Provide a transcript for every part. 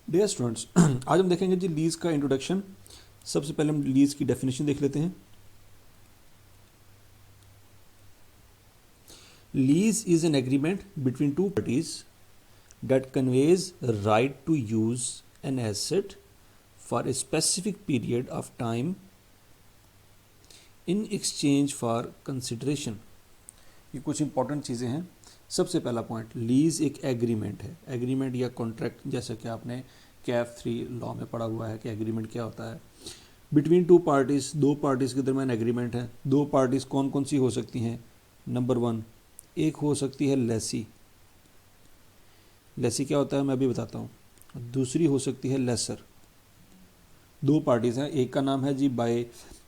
Dear students, आज हम देखेंगे जी लीज का इंट्रोडक्शन। सबसे पहले हम लीज की डेफिनेशन देख लेते हैं। Lease is an agreement between two parties that conveys right to use an asset for a specific period of time in exchange for consideration. ये कुछ इंपॉर्टेंट चीज़ें हैं। सबसे पहला पॉइंट, लीज एक एग्रीमेंट है। एग्रीमेंट या कॉन्ट्रैक्ट, जैसा कि आपने कैफ 3 लॉ में पढ़ा हुआ है कि एग्रीमेंट क्या होता है। बिटवीन टू पार्टीज, दो पार्टीज के दरमियान एग्रीमेंट है। दो पार्टीज कौन कौन सी हो सकती हैं? नंबर 1, एक हो सकती है लेसी। लेसी क्या होता है मैं अभी बताता हूँ। दूसरी हो सकती है लेसर। दो पार्टीज हैं, एक का नाम है जी बाय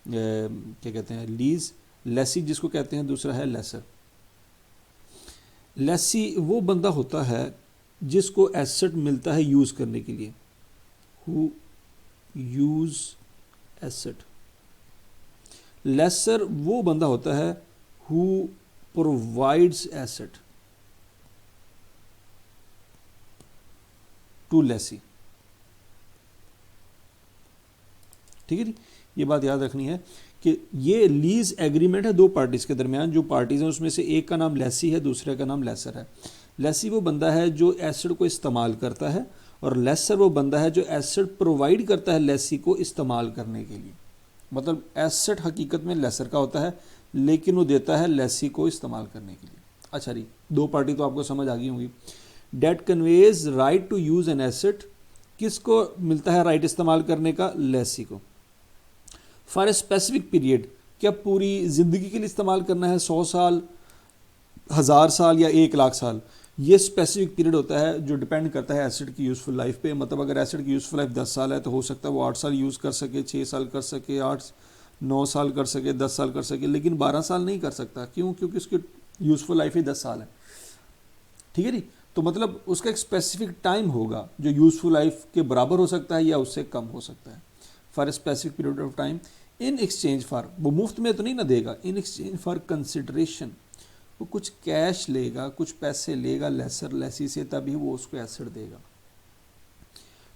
क्या कहते हैं लीज, लेसी जिसको कहते हैं, दूसरा है लेसर। लेसी वो बंदा होता है जिसको एसेट मिलता है यूज करने के लिए, हु यूज एसेट। लेसर वो बंदा होता है who provides asset to lessee. ठीक है जी, ये बात याद रखनी है कि ये लीज एग्रीमेंट है दो पार्टीज के दरमियान। जो पार्टीज हैं उसमें से एक का नाम लेसी है, दूसरे का नाम लेसर है। लेसी वो बंदा है जो एसेट को इस्तेमाल करता है, और लेसर वो बंदा है जो एसेट प्रोवाइड करता है लेसी को इस्तेमाल करने के लिए। मतलब एसेट हकीकत में लेसर का होता है, लेकिन वो देता है लेसी को इस्तेमाल करने के लिए। अच्छा जी, दो पार्टी तो आपको समझ आ गई होंगी। That conveys right to use an asset, किसको मिलता है राइट इस्तेमाल करने का? लेसी को। फॉर ए स्पेसिफिक पीरियड, क्या पूरी ज़िंदगी के लिए इस्तेमाल करना है? 100 साल, 1000 साल या 1,00,000 साल? ये स्पेसिफिक पीरियड होता है जो डिपेंड करता है एसिड की यूज़फुल लाइफ पे। मतलब अगर एसिड की यूज़फुल लाइफ 10 साल है तो हो सकता है वो 8 साल यूज़ कर सके, 6 साल कर सके, 9 साल कर सके, 10 साल कर सके, लेकिन 12 साल नहीं कर सकता। क्यों? क्योंकि उसकी यूज़फुल लाइफ ही 10 साल है। ठीक है जी, तो मतलब उसका एक स्पेसिफिक टाइम होगा जो यूज़फुल लाइफ के बराबर हो सकता है या उससे कम हो सकता है। For a specific period of time in exchange for, वो मुफ्त में तो नहीं ना देगा, इन एक्सचेंज फॉर कंसिडरेशन, वो कुछ कैश लेगा, कुछ पैसे लेगा लेसर लेसी से, तभी वो उसको एसेट देगा।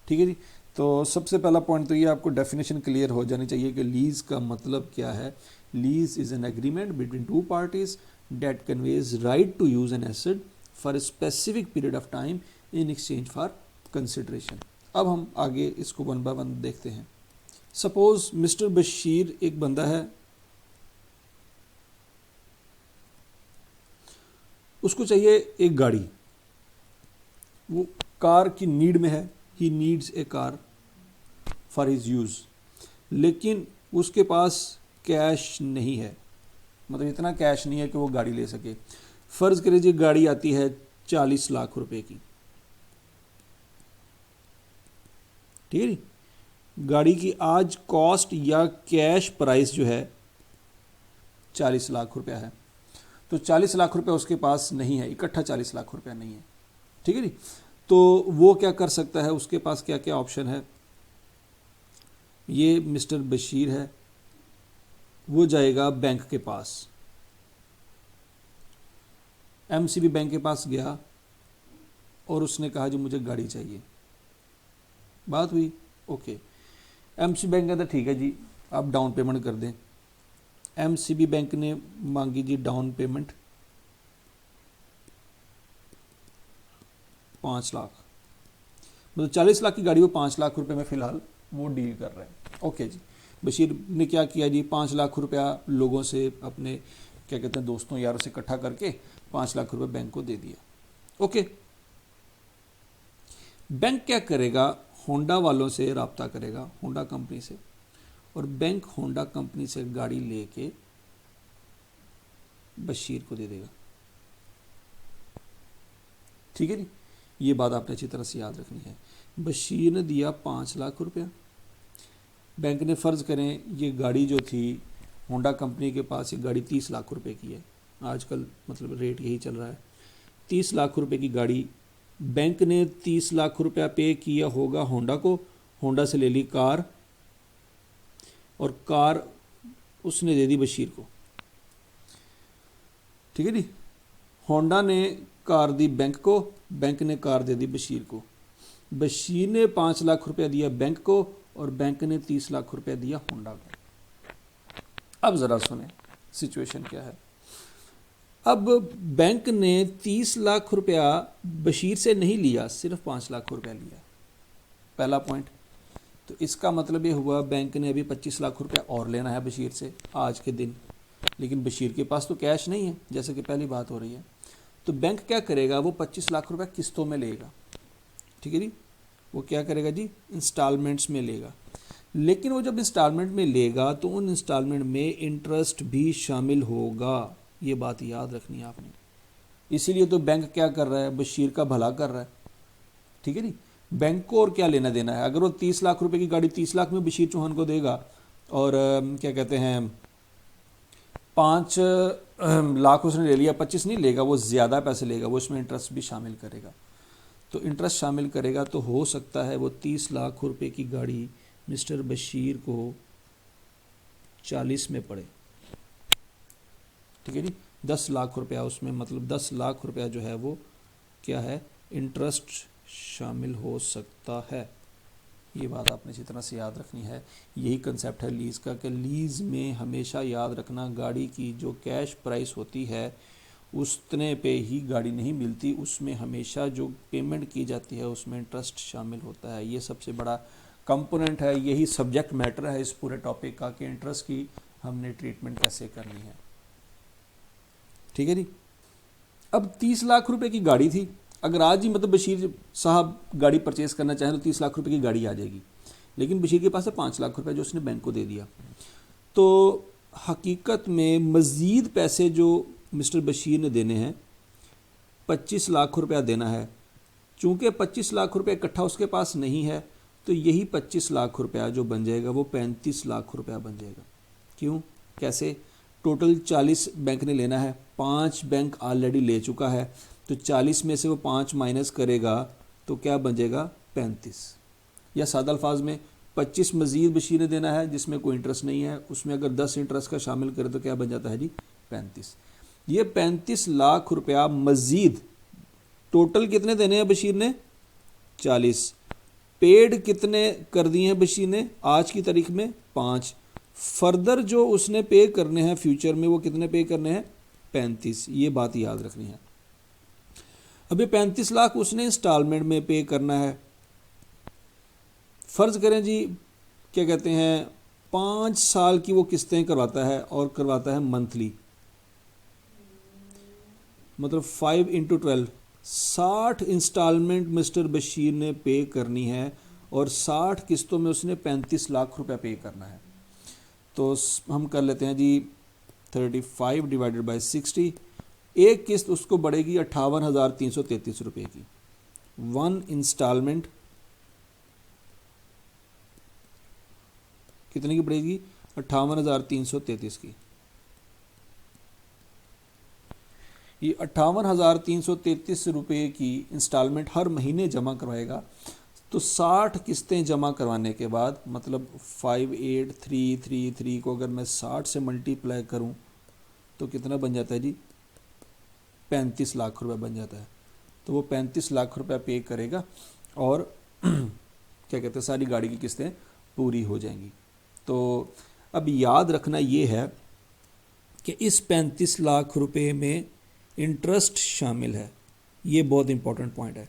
ठीक है जी, तो सबसे पहला पॉइंट तो ये आपको डेफिनेशन क्लियर हो जानी चाहिए कि लीज का मतलब क्या है। Lease is an agreement between two parties that conveys right to use an asset for a specific period of time in exchange for consideration. अब हम आगे इसको वन बाय वन देखते हैं। सपोज मिस्टर बशीर एक बंदा है, उसको चाहिए एक गाड़ी, वो कार की नीड में है, he needs a car for his use, लेकिन उसके पास कैश नहीं है। मतलब इतना कैश नहीं है कि वो गाड़ी ले सके। फ़र्ज़ करिए गाड़ी आती है 40 लाख रुपए की। ठीक है, गाड़ी की आज कॉस्ट या कैश प्राइस जो है 40 लाख रुपया है। तो 40 लाख रुपया उसके पास नहीं है, इकट्ठा 40 लाख रुपया नहीं है। ठीक है जी, तो वो क्या कर सकता है? उसके पास क्या क्या ऑप्शन है? ये मिस्टर बशीर है, वो जाएगा बैंक के पास, एमसीबी बैंक के पास गया और उसने कहा जी मुझे गाड़ी चाहिए। बात हुई, ओके। एमसीबी बैंक कहता ठीक है जी आप डाउन पेमेंट कर दें। एमसीबी बैंक ने मांगी जी डाउन पेमेंट 5 लाख। मतलब 40 लाख की गाड़ी वो 5 लाख रुपए में फ़िलहाल वो डील कर रहे हैं। ओके जी, बशीर ने क्या किया जी, 5 लाख रुपया लोगों से, अपने क्या कहते हैं दोस्तों यारों से इकट्ठा करके 5 लाख रुपए बैंक को दे दिया। ओके, बैंक क्या करेगा? होंडा वालों से रब्ता करेगा, होंडा कंपनी से, और बैंक होंडा कंपनी से गाड़ी लेके बशीर को दे देगा। ठीक है जी, ये बात आपने अच्छी तरह से याद रखनी है। बशीर ने दिया 5 लाख रुपया, बैंक ने फ़र्ज़ करें ये गाड़ी जो थी होंडा कंपनी के पास, ये गाड़ी 30 लाख रुपए की है। आजकल मतलब रेट यही चल रहा है, 30 लाख रुपए की गाड़ी। बैंक ने 30 लाख रुपया पे किया होगा होंडा को, होंडा से ले ली कार, और कार उसने दे दी बशीर को। ठीक है जी, होंडा ने कार दी बैंक को, बैंक ने कार दे दी बशीर को। बशीर ने 5 लाख रुपया दिया बैंक को और बैंक ने 30 लाख रुपया दिया होंडा को। अब ज़रा सुने सिचुएशन क्या है। अब बैंक ने 30 लाख रुपया बशीर से नहीं लिया, सिर्फ 5 लाख रुपया लिया, पहला पॉइंट। तो इसका मतलब ये हुआ बैंक ने अभी 25 लाख रुपया और लेना है बशीर से आज के दिन, लेकिन बशीर के पास तो कैश नहीं है, जैसे कि पहली बात हो रही है। तो बैंक क्या करेगा, वो 25 लाख रुपया किस्तों में लेगा, ठीक है जी। वो क्या करेगा जी, इंस्टॉलमेंट्स में लेगा। लेकिन वो जब इंस्टॉलमेंट में लेगा तो उन इंस्टॉलमेंट में इंटरेस्ट भी शामिल होगा, ये बात याद रखनी है आपने। इसीलिए तो बैंक क्या कर रहा है, बशीर का भला कर रहा है, ठीक है जी। बैंक को और क्या लेना देना है, अगर वो 30 लाख रुपए की गाड़ी 30 लाख में बशीर चौहान को देगा और क्या कहते हैं 5 लाख उसने ले लिया, 25 नहीं लेगा, वो ज़्यादा पैसे लेगा, वो इसमें इंटरेस्ट भी शामिल करेगा। तो इंटरेस्ट शामिल करेगा तो हो सकता है वो 30 लाख रुपए की गाड़ी मिस्टर बशीर को 40 में पड़े, ठीक है जी। 10 लाख रुपया उसमें, मतलब 10 लाख रुपया जो है वो क्या है, इंटरेस्ट शामिल हो सकता है। ये बात आपने इसी तरह से याद रखनी है। यही कंसेप्ट है लीज़ का, कि लीज़ में हमेशा याद रखना गाड़ी की जो कैश प्राइस होती है उतने पे ही गाड़ी नहीं मिलती, उसमें हमेशा जो पेमेंट की जाती है उसमें इंटरेस्ट शामिल होता है। ये सबसे बड़ा कंपोनेंट है, यही सब्जेक्ट मैटर है इस पूरे टॉपिक का कि इंटरेस्ट की हमने ट्रीटमेंट कैसे करनी है, ठीक है जी। अब 30 लाख रुपए की गाड़ी थी, अगर आज ही मतलब बशीर साहब गाड़ी परचेज़ करना चाहें तो 30 लाख रुपए की गाड़ी आ जाएगी, लेकिन बशीर के पास है 5 लाख रुपए जो उसने बैंक को दे दिया। तो हकीकत में मज़ीद पैसे जो मिस्टर बशीर ने देने हैं, 25 लाख रुपया देना है। चूँकि 25 लाख रुपये इकट्ठा उसके पास नहीं है, तो यही 25 लाख रुपया जो बन जाएगा वो 35 लाख रुपया बन जाएगा। क्यों, कैसे, टोटल 40 बैंक ने लेना है, 5 बैंक ऑलरेडी ले चुका है, तो 40 में से वो 5 माइनस करेगा तो क्या बन जाएगा 35, या सादा अल्फाज में 25 मज़ीद बशीर ने देना है जिसमें कोई इंटरेस्ट नहीं है, उसमें अगर 10 इंटरेस्ट का शामिल करें तो क्या बन जाता है जी 35। ये 35 लाख रुपया मज़ीद, टोटल कितने देने हैं बशीर ने 40, पेड कितने कर दिए हैं बशीर ने आज की तारीख में 5, फर्दर जो उसने पे करने हैं फ्यूचर में वो कितने पे करने हैं 35। ये बात याद रखनी है। अभी 35 लाख उसने इंस्टॉलमेंट में पे करना है। फ़र्ज़ करें जी क्या कहते हैं 5 साल की वो किस्तें करवाता है और करवाता है मंथली, मतलब 5 × 12 60 इंस्टॉलमेंट मिस्टर बशीर ने पे करनी है और 60 किस्तों में उसने 35 लाख रुपया पे करना है। तो हम कर लेते हैं जी 35 डिवाइडेड बाई 60, एक किस्त उसको बढ़ेगी 58,333 रुपये की। 1 इंस्टॉलमेंट कितने की पड़ेगी 58,333 की। ये 58,333 रुपये की इंस्टॉलमेंट हर महीने जमा करवाएगा। तो 60 किस्तें जमा करवाने के बाद, मतलब 58,333 को अगर मैं 60 से मल्टीप्लाई करूं तो कितना बन जाता है जी 35 लाख रुपए बन जाता है। तो वो 35 लाख रुपए पे करेगा और क्या कहते हैं सारी गाड़ी की किस्तें पूरी हो जाएंगी। तो अब याद रखना ये है कि इस 35 लाख रुपए में इंटरेस्ट शामिल है, ये बहुत इंपॉर्टेंट पॉइंट है।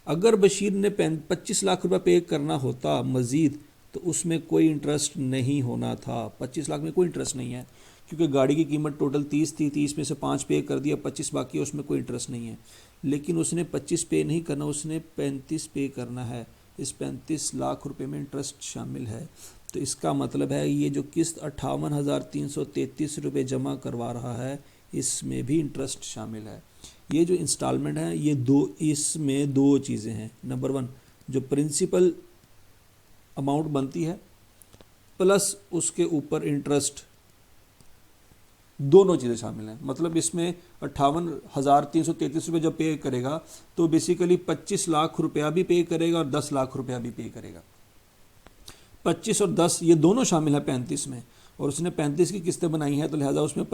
अगर बशीर ने 25 लाख रुपए पे करना होता मज़ीद तो उसमें कोई इंटरेस्ट नहीं होना था। 25 लाख में कोई इंटरेस्ट नहीं है क्योंकि गाड़ी की कीमत टोटल 30 थी, 30 में से 5 पे कर दिया, 25 बाकी है, उसमें कोई इंटरेस्ट नहीं है। लेकिन उसने 25 पे नहीं करना, उसने 35 पे करना है। इस 35 लाख रुपए में इंटरेस्ट शामिल है। तो इसका मतलब है ये जो किस्त 58,333 रुपये जमा करवा रहा है इसमें भी इंटरेस्ट शामिल है। ये जो इंस्टॉलमेंट है ये इसमें दो चीज़ें हैं। नंबर 1 जो प्रिंसिपल अमाउंट बनती है प्लस उसके ऊपर इंटरेस्ट, दोनों चीज़ें शामिल हैं। मतलब इसमें 58,333 रुपये जब पे करेगा तो बेसिकली 25 लाख रुपया भी पे करेगा और 10 लाख रुपया भी पे करेगा। 25 और 10 ये दोनों शामिल है 35 में, और उसने 35 की किस्तें बनाई हैं तो लिहाजा उसमें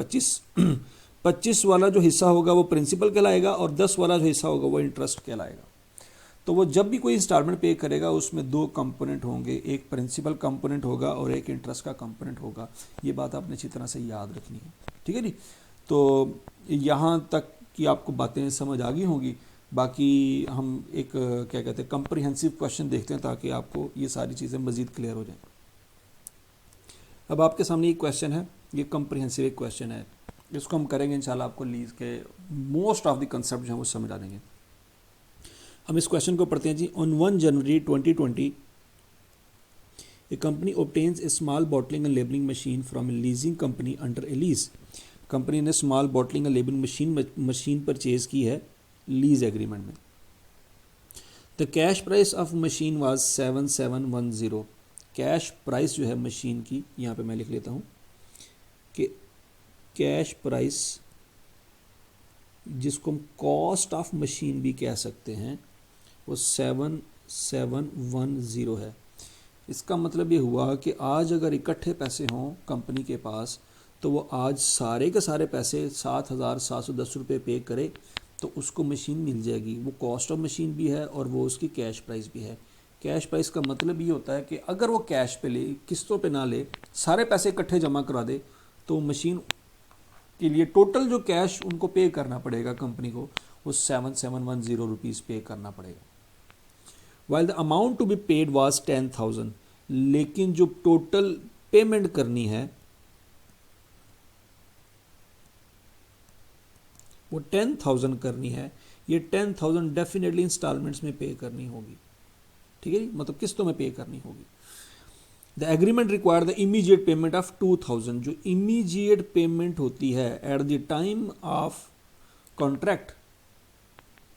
25 वाला जो हिस्सा होगा वो प्रिंसिपल कहलाएगा और 10 वाला जो हिस्सा होगा वो इंटरेस्ट कहलाएगा। तो वो जब भी कोई इंस्टॉलमेंट पे करेगा उसमें दो कंपोनेंट होंगे, एक प्रिंसिपल कंपोनेंट होगा और एक इंटरेस्ट का कंपोनेंट होगा। ये बात आपने अच्छी तरह से याद रखनी है, ठीक है जी। तो यहाँ तक की आपको बातें समझ आ गई होंगी। बाकी हम एक क्या कहते हैं कम्प्रिहेंसिव क्वेश्चन देखते हैं ताकि आपको ये सारी चीज़ें मज़ीद क्लियर हो जाएं। अब आपके सामने एक क्वेश्चन है, ये कम्प्रिहेंसिव एक क्वेश्चन है, इसको हम करेंगे इंशाल्लाह, आपको लीज के मोस्ट ऑफ द कंसेप्ट जो है वो समझ आ देंगे। हम इस क्वेश्चन को पढ़ते हैं जी। On 1 January 2020 a company obtains a small bottling and labeling machine from a leasing company under a lease। Company ने small bottling and labelling machine purchase की है लीज एग्रीमेंट में। The cash price of machine was 7710। Cash price जो है machine की, यहाँ पे मैं लिख लेता हूँ कि कैश प्राइस, जिसको हम कॉस्ट ऑफ मशीन भी कह सकते हैं, वो 7710 है। इसका मतलब ये हुआ कि आज अगर इकट्ठे पैसे हों कंपनी के पास तो वो आज सारे के सारे पैसे 7710 रुपये पे करे तो उसको मशीन मिल जाएगी। वो कॉस्ट ऑफ मशीन भी है और वो उसकी कैश प्राइस भी है। कैश प्राइस का मतलब ये होता है कि अगर वो कैश पे ले, किस्तों पे ना ले, सारे पैसे इकट्ठे जमा करा दे तो मशीन के लिए टोटल जो कैश उनको पे करना पड़ेगा कंपनी को, वो 7710 रुपीज़ पे करना पड़ेगा। While the amount to be paid was 10,000, लेकिन जो टोटल पेमेंट करनी है वो 10,000 करनी है। ये 10,000 डेफिनेटली इंस्टॉलमेंट्स में पे करनी होगी, ठीक है जी, मतलब किस्तों में पे करनी होगी। The agreement require the immediate payment of 2,000। जो इमीडिएट पेमेंट होती है at the time of contract,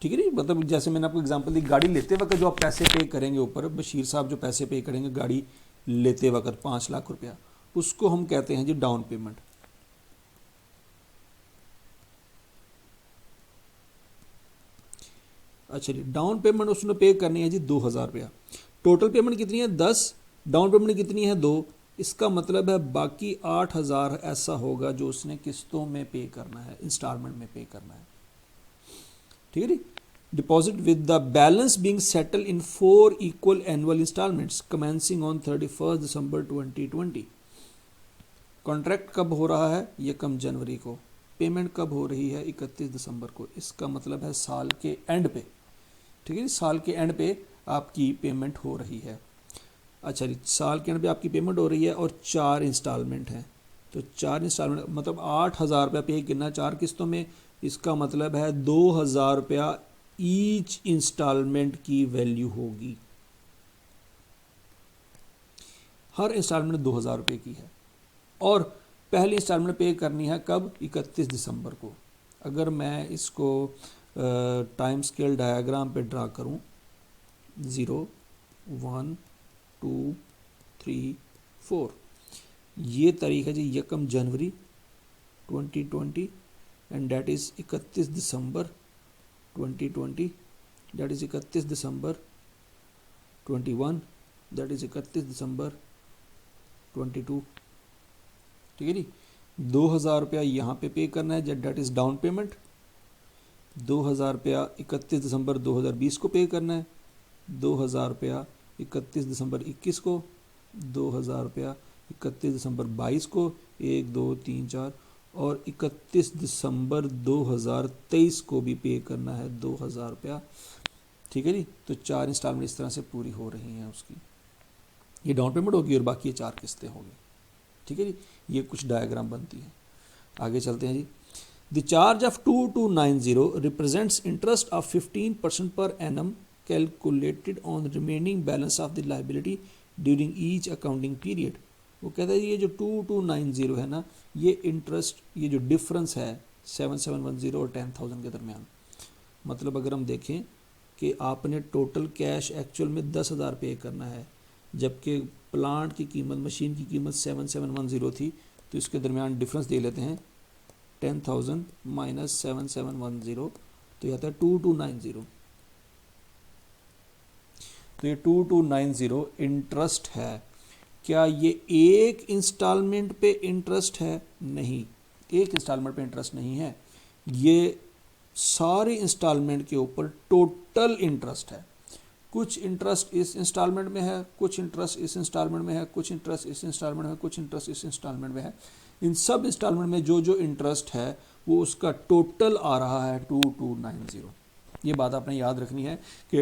ठीक है जी, मतलब जैसे मैंने आपको एग्जांपल दी, गाड़ी लेते वक्त जो आप पैसे पे करेंगे, ऊपर बशीर साहब जो पैसे पे करेंगे गाड़ी लेते वक्त 5 लाख रुपया, उसको हम कहते हैं जी डाउन पेमेंट। अच्छा जी, डाउन पेमेंट उसने पे करनी है जी 2,000 रुपया। टोटल पेमेंट कितनी है 10, डाउन पेमेंट कितनी है 2। इसका मतलब है बाकी 8,000 ऐसा होगा जो उसने किस्तों में पे करना है, इंस्टॉलमेंट में पे करना है, ठीक है जी। Deposit with the balance being settle in 4 equal annual instalments commencing on 31 December 2020। Contract कब हो रहा है? यकम जनवरी को। पेमेंट कब हो रही है? 31 दिसंबर को। इसका मतलब है साल के एंड पे, ठीक है, साल के एंड पे आपकी पेमेंट हो रही है। अच्छा जी, साल के एंड पे आपकी पेमेंट हो रही है और 4 इंस्टॉलमेंट हैं, तो 4 इंस्टॉलमेंट मतलब 8,000 रुपया पे करना 4 किस्तों में। इसका मतलब है 2,000 रुपया ईच इंस्टॉलमेंट की वैल्यू होगी। हर इंस्टॉलमेंट 2,000 रुपये की है और पहली इंस्टॉलमेंट पे करनी है कब? 31 दिसंबर को। अगर मैं इसको टाइम स्केल डायग्राम पे ड्रा करूं, 0 1 2 3 4, ये तारीख है जी यकम जनवरी 2020 and that is 31 December 2020, that is 31 December 21, that is 31 दिसंबर 22, ठीक है जी। 2,000 रुपया यहाँ पे करना है, दैट इज़ डाउन पेमेंट। 2,000 रुपया 31 दिसंबर 2020 को पे करना है। 2,000 रुपया 31 दिसंबर 21 को। 2,000 रुपया 31 दिसंबर 22 को, 1 2 3 4, और 31 दिसंबर 2023 को भी पे करना है 2,000 रुपया, ठीक है जी। तो 4 इंस्टॉलमेंट इस तरह से पूरी हो रही हैं उसकी। ये डाउन पेमेंट होगी और बाकी ये 4 किस्तें होगी, ठीक है जी। ये कुछ डायग्राम बनती है। आगे चलते हैं जी। The charge of 2290 represents interest of 15% per annum calculated on remaining balance of the liability during each accounting period. वो कहता है ये जो 2290 है ना, ये इंटरेस्ट, ये जो डिफरेंस है 7710 और 10,000 के दरमियान, मतलब अगर हम देखें कि आपने टोटल कैश एक्चुअल में 10,000 पे करना है, जबकि प्लांट की कीमत, मशीन की कीमत 7710 थी, तो इसके दरमियान डिफरेंस दे लेते हैं 10,000 माइनस 7710, तो यह आता है 2290। तो ये 2290 इंटरेस्ट है। क्या ये एक इंस्टॉलमेंट पे इंटरेस्ट है? नहीं, एक इंस्टॉलमेंट पे इंटरेस्ट नहीं है, ये सारे इंस्टॉलमेंट के ऊपर टोटल इंटरेस्ट है। कुछ इंटरेस्ट इस इंस्टॉलमेंट में है, कुछ इंटरेस्ट इस इंस्टॉलमेंट में है, कुछ इंटरेस्ट इस इंस्टॉलमेंट में है, कुछ इंटरेस्ट इस इंस्टॉलमेंट में है। इन सब इंस्टॉलमेंट में जो जो इंटरेस्ट है वो उसका टोटल आ रहा है 2290। ये बात आपने याद रखनी है कि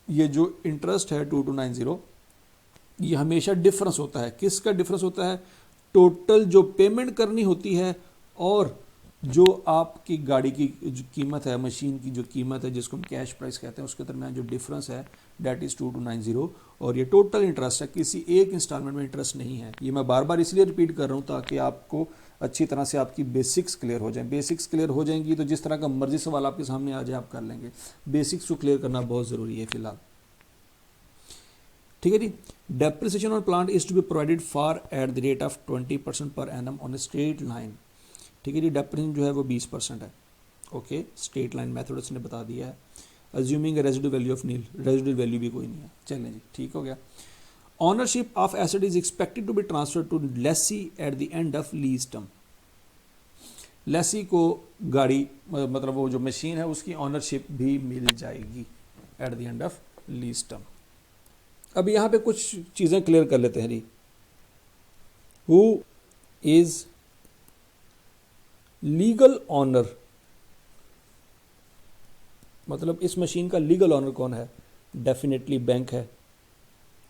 ये जो इंटरेस्ट है 2290 ये हमेशा डिफरेंस होता है। किसका डिफरेंस होता है? टोटल जो पेमेंट करनी होती है और जो आपकी गाड़ी की जो कीमत है, मशीन की जो कीमत है जिसको हम कैश प्राइस कहते हैं, उसके दरमियान जो डिफरेंस है डेट इज़ 2290। और ये टोटल इंटरेस्ट है, किसी एक इंस्टॉलमेंट में इंटरेस्ट नहीं है। ये मैं बार बार इसलिए रिपीट कर रहा हूँ ताकि आपको अच्छी तरह से आपकी बेसिक्स क्लियर हो जाएं। बेसिक्स क्लियर हो जाएंगी तो जिस तरह का मर्जी सवाल आपके सामने आ जाए आप कर लेंगे। बेसिक्स को क्लियर करना बहुत ज़रूरी है फिलहाल। ठीक है जी। Depreciation on plant is to be provided for at the rate of 20% per annum on a straight line. ठीक है जी। डेप्रिसिएशन जो है वो 20% है। ओके, स्ट्रेट लाइन मेथड उसने बता दिया है। Assuming residual value of nil, residual value भी कोई नहीं है। चलें जी, ठीक हो गया। Ownership of asset is expected to be transfer to lessee at the end of lease term. Lessee को गाड़ी मतलब वो जो मशीन है उसकी ऑनरशिप भी मिल जाएगी eight the end of lease term. अब यहाँ पे कुछ चीज़ें क्लियर कर लेते हैं जी। हु इज लीगल ऑनर, मतलब इस मशीन का लीगल ऑनर कौन है? डेफिनेटली बैंक है,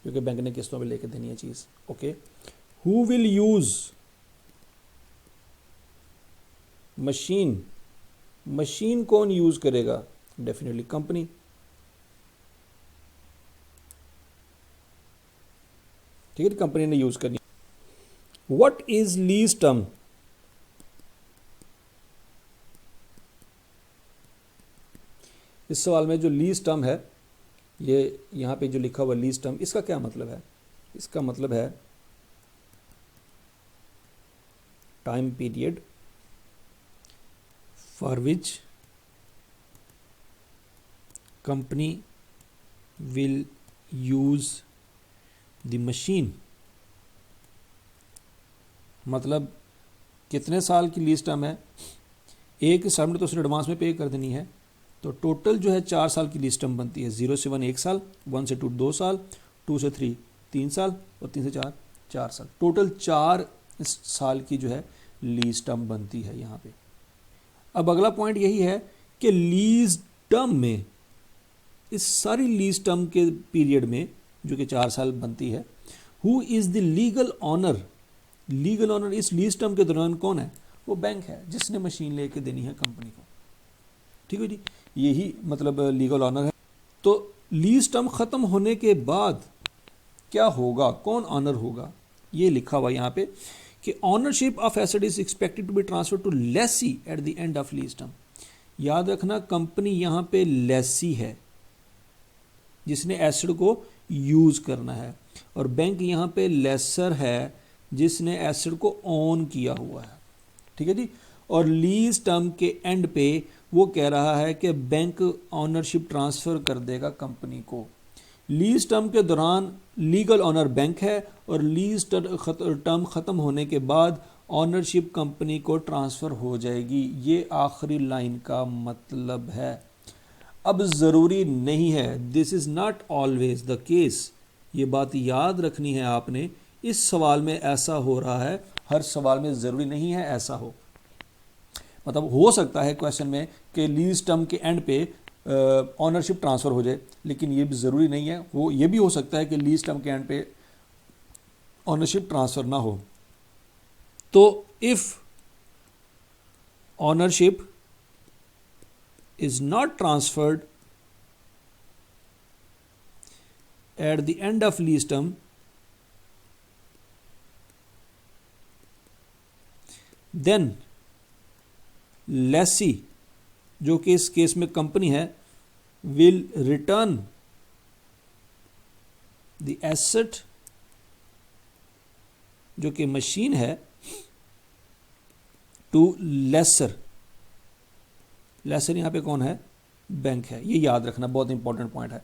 क्योंकि बैंक ने किस्तों में लेके देनी है चीज़। Okay, who will use machine, machine कौन यूज करेगा? Definitely company. ठीक है, कंपनी ने यूज करनी। What is lease term? इस सवाल में जो लीज टर्म है, ये यहाँ पे जो लिखा हुआ लीज टर्म, इसका क्या मतलब है? इसका मतलब है time period for which company will use the machine. मतलब कितने साल की लीज टर्म है? एक इंस्टॉलमेंट तो उसने एडवांस में पे कर देनी है, तो टोटल जो है 4 साल की लीज टर्म बनती है। 0 से 1 1 साल, 1 से 2 2 साल, 2 से 3 3 साल और 3 से 4 4 साल। टोटल 4 साल की जो है लीज टर्म बनती है यहाँ पे। अब अगला पॉइंट यही है कि लीज टर्म में, इस सारी लीज टर्म के पीरियड में जो कि 4 साल बनती है, who is the legal owner. Legal owner इस लीज टर्म के दौरान कौन है? वो बैंक है जिसने मशीन लेके देनी है कंपनी को। ठीक है जी, यही मतलब लीगल ऑनर है। तो लीज टर्म ख़त्म होने के बाद क्या होगा, कौन ऑनर होगा? ये लिखा हुआ यहाँ पे कि ownership of asset is expected to be transfer to lessee at the end of lease term. याद रखना, कंपनी यहाँ पे लेसी है जिसने एसेट को यूज करना है, और बैंक यहाँ पे लेसर है जिसने एसेट को ओन किया हुआ है। ठीक है जी। और लीज टर्म के एंड पे वो कह रहा है कि बैंक ऑनरशिप ट्रांसफ़र कर देगा कंपनी को। लीज टर्म के दौरान लीगल ऑनर बैंक है और लीज टर्म ख़त्म होने के बाद ऑनरशिप कंपनी को ट्रांसफ़र हो जाएगी। ये आखिरी लाइन का मतलब है। अब ज़रूरी नहीं है, this is not always the case. ये बात याद रखनी है आपने। इस सवाल में ऐसा हो रहा है, हर सवाल में ज़रूरी नहीं है ऐसा हो। मतलब हो सकता है क्वेश्चन में कि लीज टर्म के एंड पे ऑनरशिप ट्रांसफ़र हो जाए, लेकिन ये भी ज़रूरी नहीं है। वो ये भी हो सकता है कि लीज टर्म के एंड पे ऑनरशिप ट्रांसफ़र ना हो। तो if ownership is not transferred at the end of lease term, then lessee, जो कि इस केस में कंपनी है, will return the asset, जो कि मशीन है, to lessor। लेसर यहाँ पे कौन है? बैंक है। ये याद रखना, बहुत इंपॉर्टेंट पॉइंट है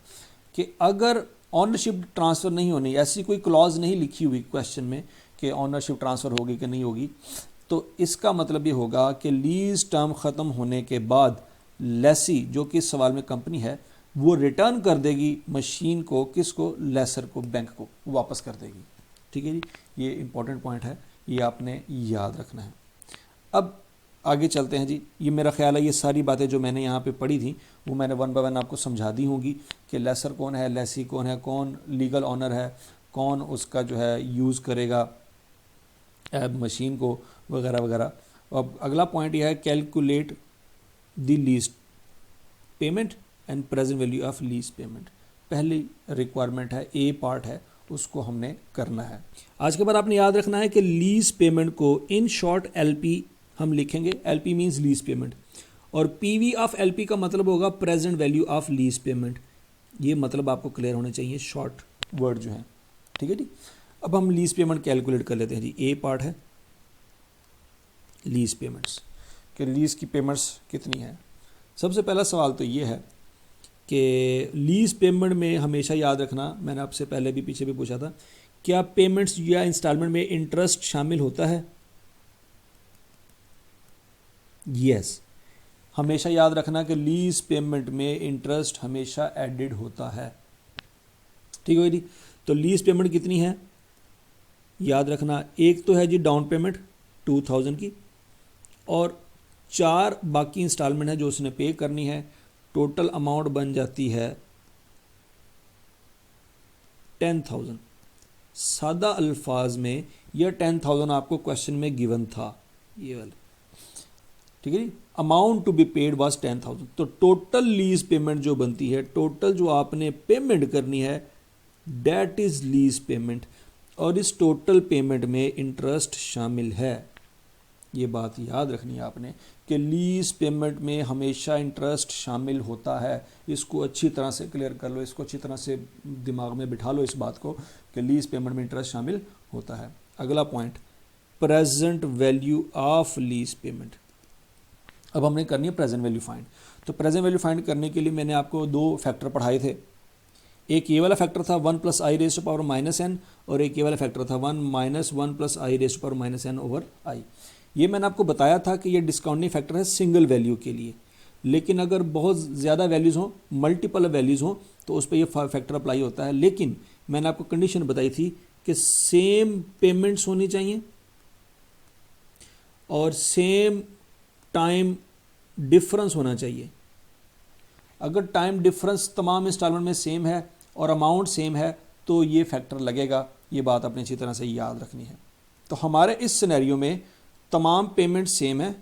कि अगर ऑनरशिप ट्रांसफ़र नहीं होनी, ऐसी कोई क्लॉज नहीं लिखी हुई क्वेश्चन में कि ऑनरशिप ट्रांसफ़र होगी कि नहीं होगी, तो इसका मतलब ये होगा कि लीज टर्म ख़त्म होने के बाद लेसी, जो कि इस सवाल में कंपनी है, वो रिटर्न कर देगी मशीन को, किसको, लेसर को, बैंक को वापस कर देगी। ठीक है जी, ये इंपॉर्टेंट पॉइंट है, ये आपने याद रखना है। अब आगे चलते हैं जी। ये मेरा ख्याल है ये सारी बातें जो मैंने यहाँ पे पढ़ी थी वो मैंने वन बाय वन आपको समझा दी होंगी कि लेसर कौन है, लेसी कौन है, कौन लीगल ऑनर है, कौन उसका जो है यूज़ करेगा मशीन को, वगैरह वगैरह। अब अगला पॉइंट यह है calculate the lease payment and present value of lease payment. पहली रिक्वायरमेंट है, ए पार्ट है, उसको हमने करना है। आज के बाद आपने याद रखना है कि लीज पेमेंट को इन शॉर्ट एलपी हम लिखेंगे। एलपी मींस लीज पेमेंट, और पीवी ऑफ एलपी का मतलब होगा present value of lease payment. ये मतलब आपको क्लियर होने चाहिए, शॉर्ट वर्ड जो है। ठीक है जी। अब हम लीज पेमेंट कैलकुलेट कर लेते हैं जी। ए पार्ट है लीज पेमेंट्स, कि लीज की पेमेंट्स कितनी है। सबसे पहला सवाल तो ये है कि लीज पेमेंट में हमेशा याद रखना, मैंने आपसे पहले भी पीछे भी पूछा था, क्या पेमेंट्स या इंस्टॉलमेंट में इंटरेस्ट शामिल होता है? यस, हमेशा याद रखना कि लीज पेमेंट में इंटरेस्ट हमेशा एडेड होता है। ठीक है जी। तो लीज पेमेंट कितनी है याद रखना, एक तो है जी डाउन पेमेंट 2000 की, और 4 बाकी इंस्टॉलमेंट है जो उसने पे करनी है। टोटल अमाउंट बन जाती है 10,000। सादा अल्फाज में यह 10,000 आपको क्वेश्चन में गिवन था, ये वाला। ठीक है जी। Amount to be paid was 10,000। तो टोटल लीज पेमेंट जो बनती है, टोटल जो आपने पेमेंट करनी है, दैट इज लीज पेमेंट। और इस टोटल पेमेंट में इंटरेस्ट शामिल है। ये बात याद रखनी है आपने कि लीज पेमेंट में हमेशा इंटरेस्ट शामिल होता है। इसको अच्छी तरह से क्लियर कर लो, इसको अच्छी तरह से दिमाग में बिठा लो इस बात को कि लीज पेमेंट में इंटरेस्ट शामिल होता है। अगला point, present value of lease payment. अब हमने करनी है प्रेजेंट वैल्यू फाइंड। तो प्रेजेंट वैल्यू फाइंड करने के लिए मैंने आपको 2 फैक्टर पढ़ाए थे। एक ये वाला फैक्टर था 1 + i⁻n, और एक ये वाला फैक्टर था 1 - 1 + i⁻n/i। ये मैंने आपको बताया था कि ये डिस्काउंटिंग फैक्टर है सिंगल वैल्यू के लिए, लेकिन अगर बहुत ज़्यादा वैल्यूज़ हों, मल्टीपल वैल्यूज़ हों, तो उस पर यह फैक्टर अप्लाई होता है। लेकिन मैंने आपको कंडीशन बताई थी कि सेम पेमेंट्स होनी चाहिए और सेम टाइम डिफरेंस होना चाहिए। अगर टाइम डिफरेंस तमाम इंस्टॉलमेंट में सेम है और अमाउंट सेम है तो ये फैक्टर लगेगा। ये बात अपनी अच्छी तरह से याद रखनी है। तो हमारे इस सिनेरियो में तमाम पेमेंट सेम है,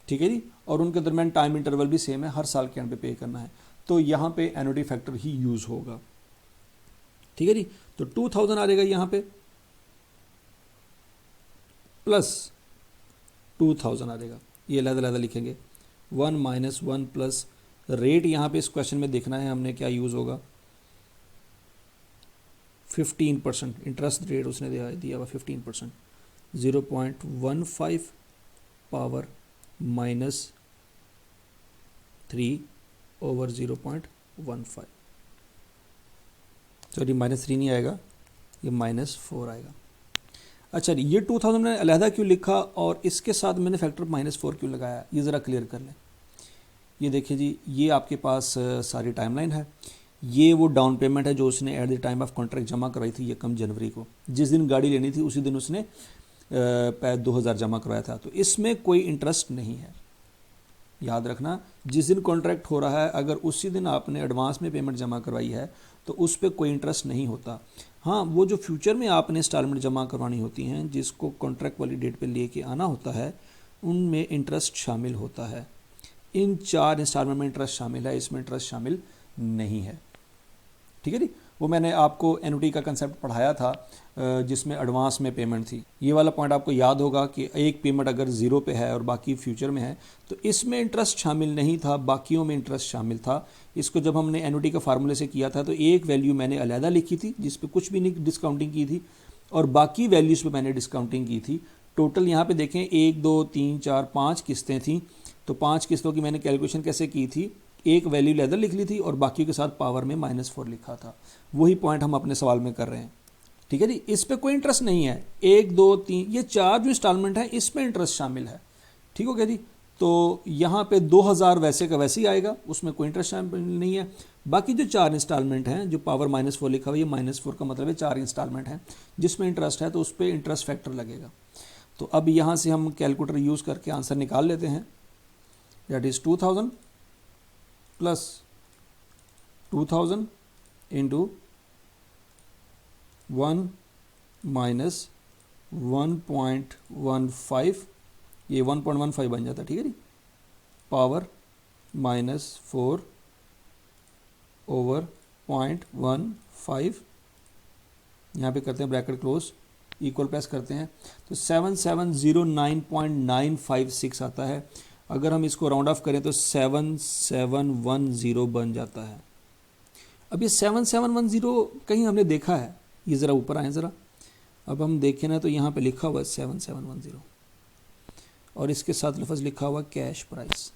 ठीक है जी, और उनके दरमियान टाइम इंटरवल भी सेम है, हर साल के एंड पे करना है, तो यहाँ पे एनुटी फैक्टर ही यूज़ होगा। ठीक है जी। तो 2000 आ जाएगा यहाँ पे, प्लस 2000 आ जाएगा, ये अलग-अलग लिखेंगे। 1 - 1 प्लस रेट, यहाँ पे इस क्वेश्चन में देखना है हमने क्या यूज़ होगा, 15% इंटरेस्ट रेट उसने दिया हुआ 15%, 0.15 पावर -3 ओवर 0.15। सॉरी -3 नहीं आएगा, ये -4 आएगा। अच्छा, ये 2000 मैंने अलहदा क्यों लिखा और इसके साथ मैंने फैक्टर -4 क्यों लगाया, ये ज़रा क्लियर कर लें। ये देखिए जी, ये आपके पास सारी टाइमलाइन है। ये वो डाउन पेमेंट है जो उसने at the time of contract जमा करवाई थी 1 जनवरी को। जिस दिन गाड़ी लेनी थी उसी दिन उसने 2000 जमा करवाया था। तो इसमें कोई इंटरेस्ट नहीं है, याद रखना। जिस दिन कॉन्ट्रैक्ट हो रहा है अगर उसी दिन आपने एडवांस में पेमेंट जमा करवाई है तो उस पर कोई इंटरेस्ट नहीं होता। हाँ, वो जो फ्यूचर में आपने इंस्टॉलमेंट जमा करवानी होती हैं जिसको कॉन्ट्रैक्ट वाली डेट पे लेके आना होता है, उनमें इंटरेस्ट शामिल होता है। इन 4 इंस्टॉलमेंट में इंटरेस्ट शामिल है, इसमें इंटरेस्ट शामिल नहीं है। ठीक है जी। वो मैंने आपको एनुटी का कंसेप्ट पढ़ाया था जिसमें एडवांस में पेमेंट थी। ये वाला पॉइंट आपको याद होगा कि एक पेमेंट अगर 0 पे है और बाकी फ्यूचर में है तो इसमें इंटरेस्ट शामिल नहीं था, बाकियों में इंटरेस्ट शामिल था। इसको जब हमने एनुटी का फार्मूले से किया था तो एक वैल्यू मैंने अलहदा लिखी थी जिस पे कुछ भी नहीं डिस्काउंटिंग की थी, और बाकी वैल्यूज़ पे मैंने डिस्काउंटिंग की थी। टोटल यहाँ पे देखें 1 2 3 4 5 किस्तें थी, तो 5 किस्तों की मैंने कैलकुलेशन कैसे की थी, एक वैल्यू लेदर लिख ली थी और बाकी के साथ पावर में -4 लिखा था। वही पॉइंट हम अपने सवाल में कर रहे हैं। ठीक है जी। इस पे कोई इंटरेस्ट नहीं है। 1 2 3 ये 4 जो इंस्टॉलमेंट है इसमें इंटरेस्ट शामिल है। ठीक हो गया जी। तो यहाँ पे 2000 वैसे का वैसे ही आएगा, उसमें कोई इंटरेस्ट शामिल नहीं है। बाकी जो 4 इंस्टॉलमेंट हैं, जो पावर -4 लिखा हुआ है, ये -4 का मतलब है 4 इंस्टॉलमेंट हैं जिसमें इंटरेस्ट है, तो उस पर इंटरेस्ट फैक्टर लगेगा। तो अब यहाँ से हम कैलकुलेटर यूज़ करके आंसर निकाल लेते हैं। That is 2000 plus 2000 into 1 minus 1.15, ये 1.15 बन जाता है, ठीक है जी, पावर -4 ओवर 0.15, यहाँ पे करते हैं ब्रैकेट क्लोज, इक्वल प्रेस करते हैं तो 7709.956 आता है। अगर हम इसको राउंड ऑफ करें तो 7710 बन जाता है। अब ये 7710 कहीं हमने देखा है, ये ज़रा ऊपर आए ज़रा, अब हम देखें ना तो यहाँ पे लिखा हुआ है 7710 और इसके साथ लफ्ज़ लिखा हुआ कैश प्राइस।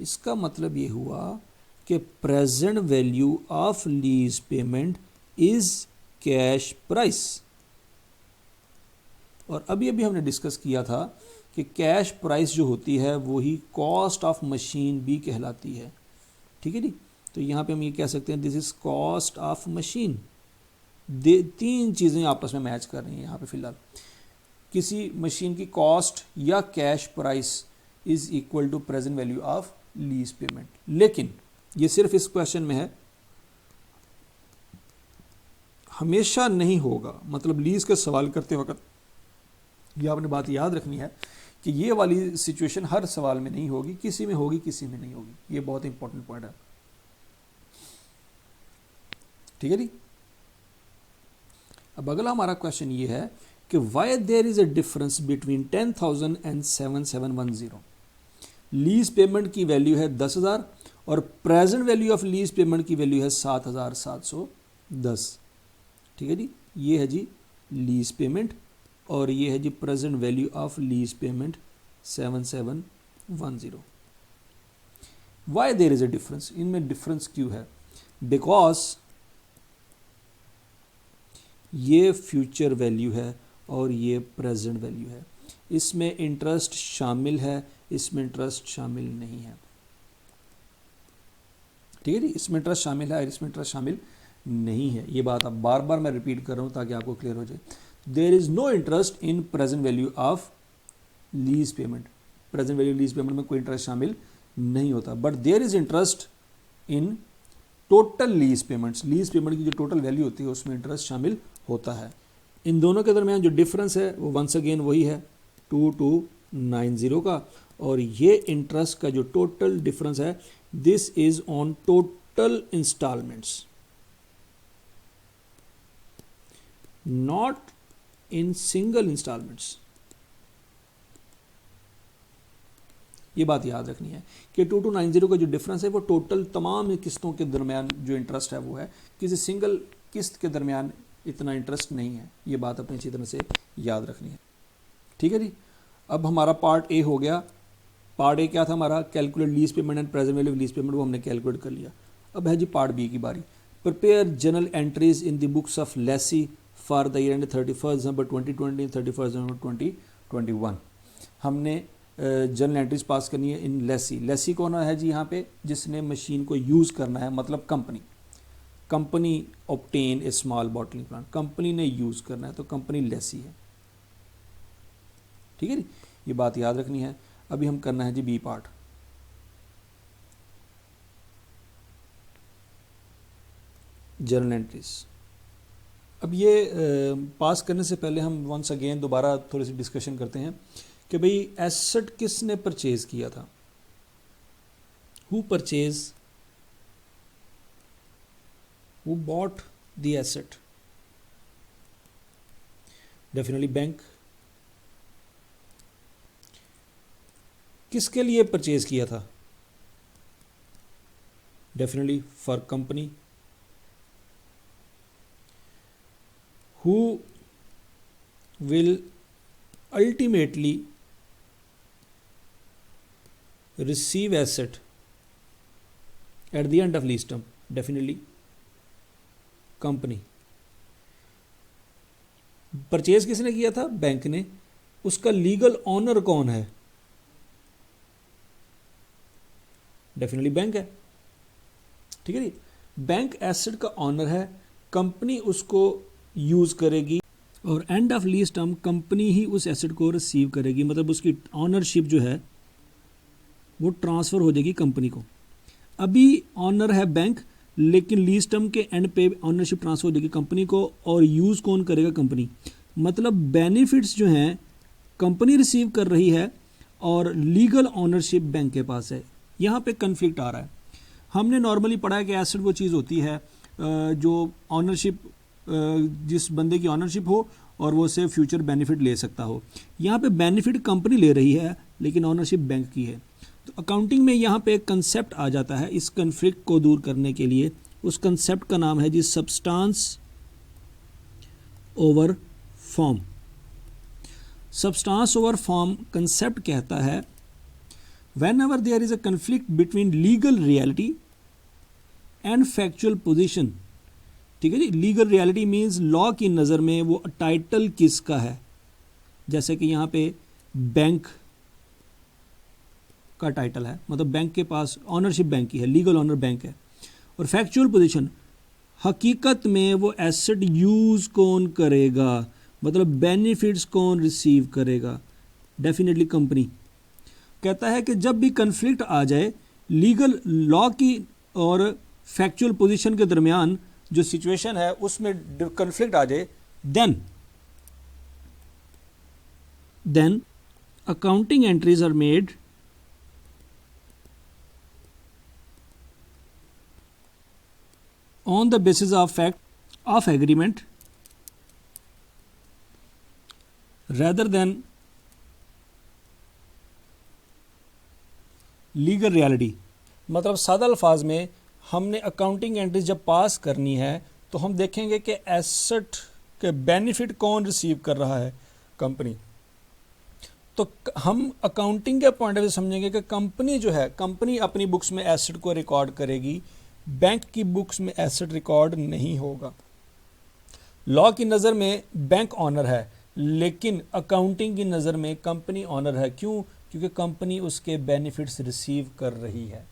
इसका मतलब ये हुआ कि present value of lease payment is cash price. और अभी अभी हमने डिस्कस किया था कि कैश प्राइस जो होती है वही कॉस्ट ऑफ मशीन भी कहलाती है, ठीक है जी। तो यहाँ पे हम ये कह सकते हैं this is cost of machine. तीन चीज़ें आपस में मैच कर रही हैं यहाँ पे फिलहाल। किसी मशीन की कॉस्ट या cash price is equal to present value of lease payment. लेकिन ये सिर्फ इस क्वेश्चन में है, हमेशा नहीं होगा। मतलब लीज का सवाल करते वक्त ये आपने बात याद रखनी है कि ये वाली सिचुएशन हर सवाल में नहीं होगी, किसी में होगी किसी में नहीं होगी। ये बहुत इंपॉर्टेंट पॉइंट है, ठीक है जी। अब अगला हमारा क्वेश्चन ये है कि why there is a difference between 10,000 and 7710। Lease payment की वैल्यू है 10,000 और present value of lease payment की वैल्यू है 7,710, ठीक है जी। ये है जी लीज पेमेंट और ये है जी present value of lease payment 7710। Why there is a difference, इनमें डिफरेंस क्यों है? बिकॉज ये फ्यूचर वैल्यू है और ये प्रेजेंट वैल्यू है। इसमें इंटरेस्ट शामिल है, इसमें इंटरेस्ट शामिल नहीं है, ठीक है जी। इसमें इंटरेस्ट शामिल है और इसमें इंटरेस्ट शामिल नहीं है। ये बात अब बार बार मैं रिपीट कर रहा हूँ ताकि आपको क्लियर हो जाए। There is no interest in present value of lease payment. Present value lease payment में कोई इंटरेस्ट शामिल नहीं होता, but there is interest in total lease payments. Lease payment की जो टोटल वैल्यू होती है उसमें इंटरेस्ट शामिल होता है। इन दोनों के दरमियान जो डिफरेंस है वो वंस अगेन वही है 2290 का, और ये इंटरेस्ट का जो टोटल डिफरेंस है this is on total instalments, not in single instalments. ये बात याद रखनी है कि 2290 का जो डिफरेंस है वो टोटल तमाम किस्तों के दरमियान जो इंटरेस्ट है वो है, किसी सिंगल किस्त के दरमियान इतना इंटरेस्ट नहीं है। ये बात अपनी अच्छी तरह से याद रखनी है, ठीक है जी। अब हमारा पार्ट ए हो गया। पार्ट ए क्या था हमारा? Calculate lease payment and present value of lease payment, वो हमने कैलकुलेट कर लिया। अब है जी पार्ट बी की बारी। Prepare general entries in the books of Lesi for the year and 31 December 2020 and 31 दिसंबर 2021। हमने जनरल एंट्रीज पास करनी है इन लेसी। लेसी कौन है जी यहाँ पे? जिसने मशीन को यूज़ करना है, मतलब company. Company obtain a small bottling plant, company ने यूज़ करना है तो कंपनी लेसी है, ठीक है जी। ये बात याद रखनी है। अभी हम करना है जी बी पार्ट। Journal entries. अब ये पास करने से पहले हम वंस अगेन दोबारा थोड़ी सी डिस्कशन करते हैं कि भाई एसेट किसने परचेज किया था? Who purchase, who bought the asset? Definitely bank. किसके लिए परचेज किया था? Definitely for company. Who will ultimately receive asset at the end of lease term? Definitely company। Purchase किसने किया था? बैंक ने। उसका लीगल ऑनर कौन है? डेफिनेटली बैंक है, ठीक है जी। बैंक एसेट का ऑनर है, कंपनी उसको यूज़ करेगी और end of lease term company ही उस एसेट को रिसीव करेगी, मतलब उसकी ऑनरशिप जो है वो ट्रांसफ़र हो जाएगी कंपनी को। अभी ऑनर है बैंक, लेकिन लीज टर्म के एंड पे ऑनरशिप ट्रांसफर हो जाएगी कंपनी को, और यूज़ कौन करेगा? कंपनी। मतलब बेनिफिट्स जो हैं कंपनी रिसीव कर रही है और लीगल ऑनरशिप बैंक के पास है। यहाँ पे कन्फ्लिक्ट आ रहा है। हमने नॉर्मली पढ़ा है कि एसेट वो चीज़ होती है जो ऑनरशिप, जिस बंदे की ऑनरशिप हो और वो से फ्यूचर बेनिफिट ले सकता हो। यहाँ पे बेनिफिट कंपनी ले रही है लेकिन ऑनरशिप बैंक की है। तो अकाउंटिंग में यहाँ पे एक कंसेप्ट आ जाता है इस कन्फ्लिक्ट को दूर करने के लिए। उस कंसेप्ट का नाम है जी substance over form. Substance over form concept कहता है whenever there is a conflict between legal reality and factual position, ठीक है जी। लीगल रियलिटी मीन्स लॉ की नज़र में वो टाइटल किसका है, जैसे कि यहाँ पे बैंक का टाइटल है, मतलब बैंक के पास ऑनरशिप बैंक की है, लीगल ऑनर बैंक है। और फैक्चुअल पोजीशन, हकीकत में वो एसेट यूज़ कौन करेगा, मतलब बेनिफिट्स कौन रिसीव करेगा, डेफिनेटली कंपनी। कहता है कि जब भी कन्फ्लिक्ट आ जाए लीगल लॉ की और फैक्चुअल पोजीशन के दरमियान जो सिचुएशन है उसमें कन्फ्लिक्ट आ जाए, then accounting entries are made on the basis of fact of agreement rather than legal reality। मतलब सादा अल्फाज में हमने अकाउंटिंग एंट्रीज जब पास करनी है तो हम देखेंगे कि एसेट के बेनिफिट कौन रिसीव कर रहा है, कंपनी। तो हम अकाउंटिंग के पॉइंट ऑफ व्यू समझेंगे कि कंपनी जो है, कंपनी अपनी बुक्स में एसेट को रिकॉर्ड करेगी, बैंक की बुक्स में एसेट रिकॉर्ड नहीं होगा। लॉ की नज़र में बैंक ऑनर है लेकिन अकाउंटिंग की नज़र में कंपनी ऑनर है। क्यों? क्योंकि कंपनी उसके बेनिफिट्स रिसीव कर रही है।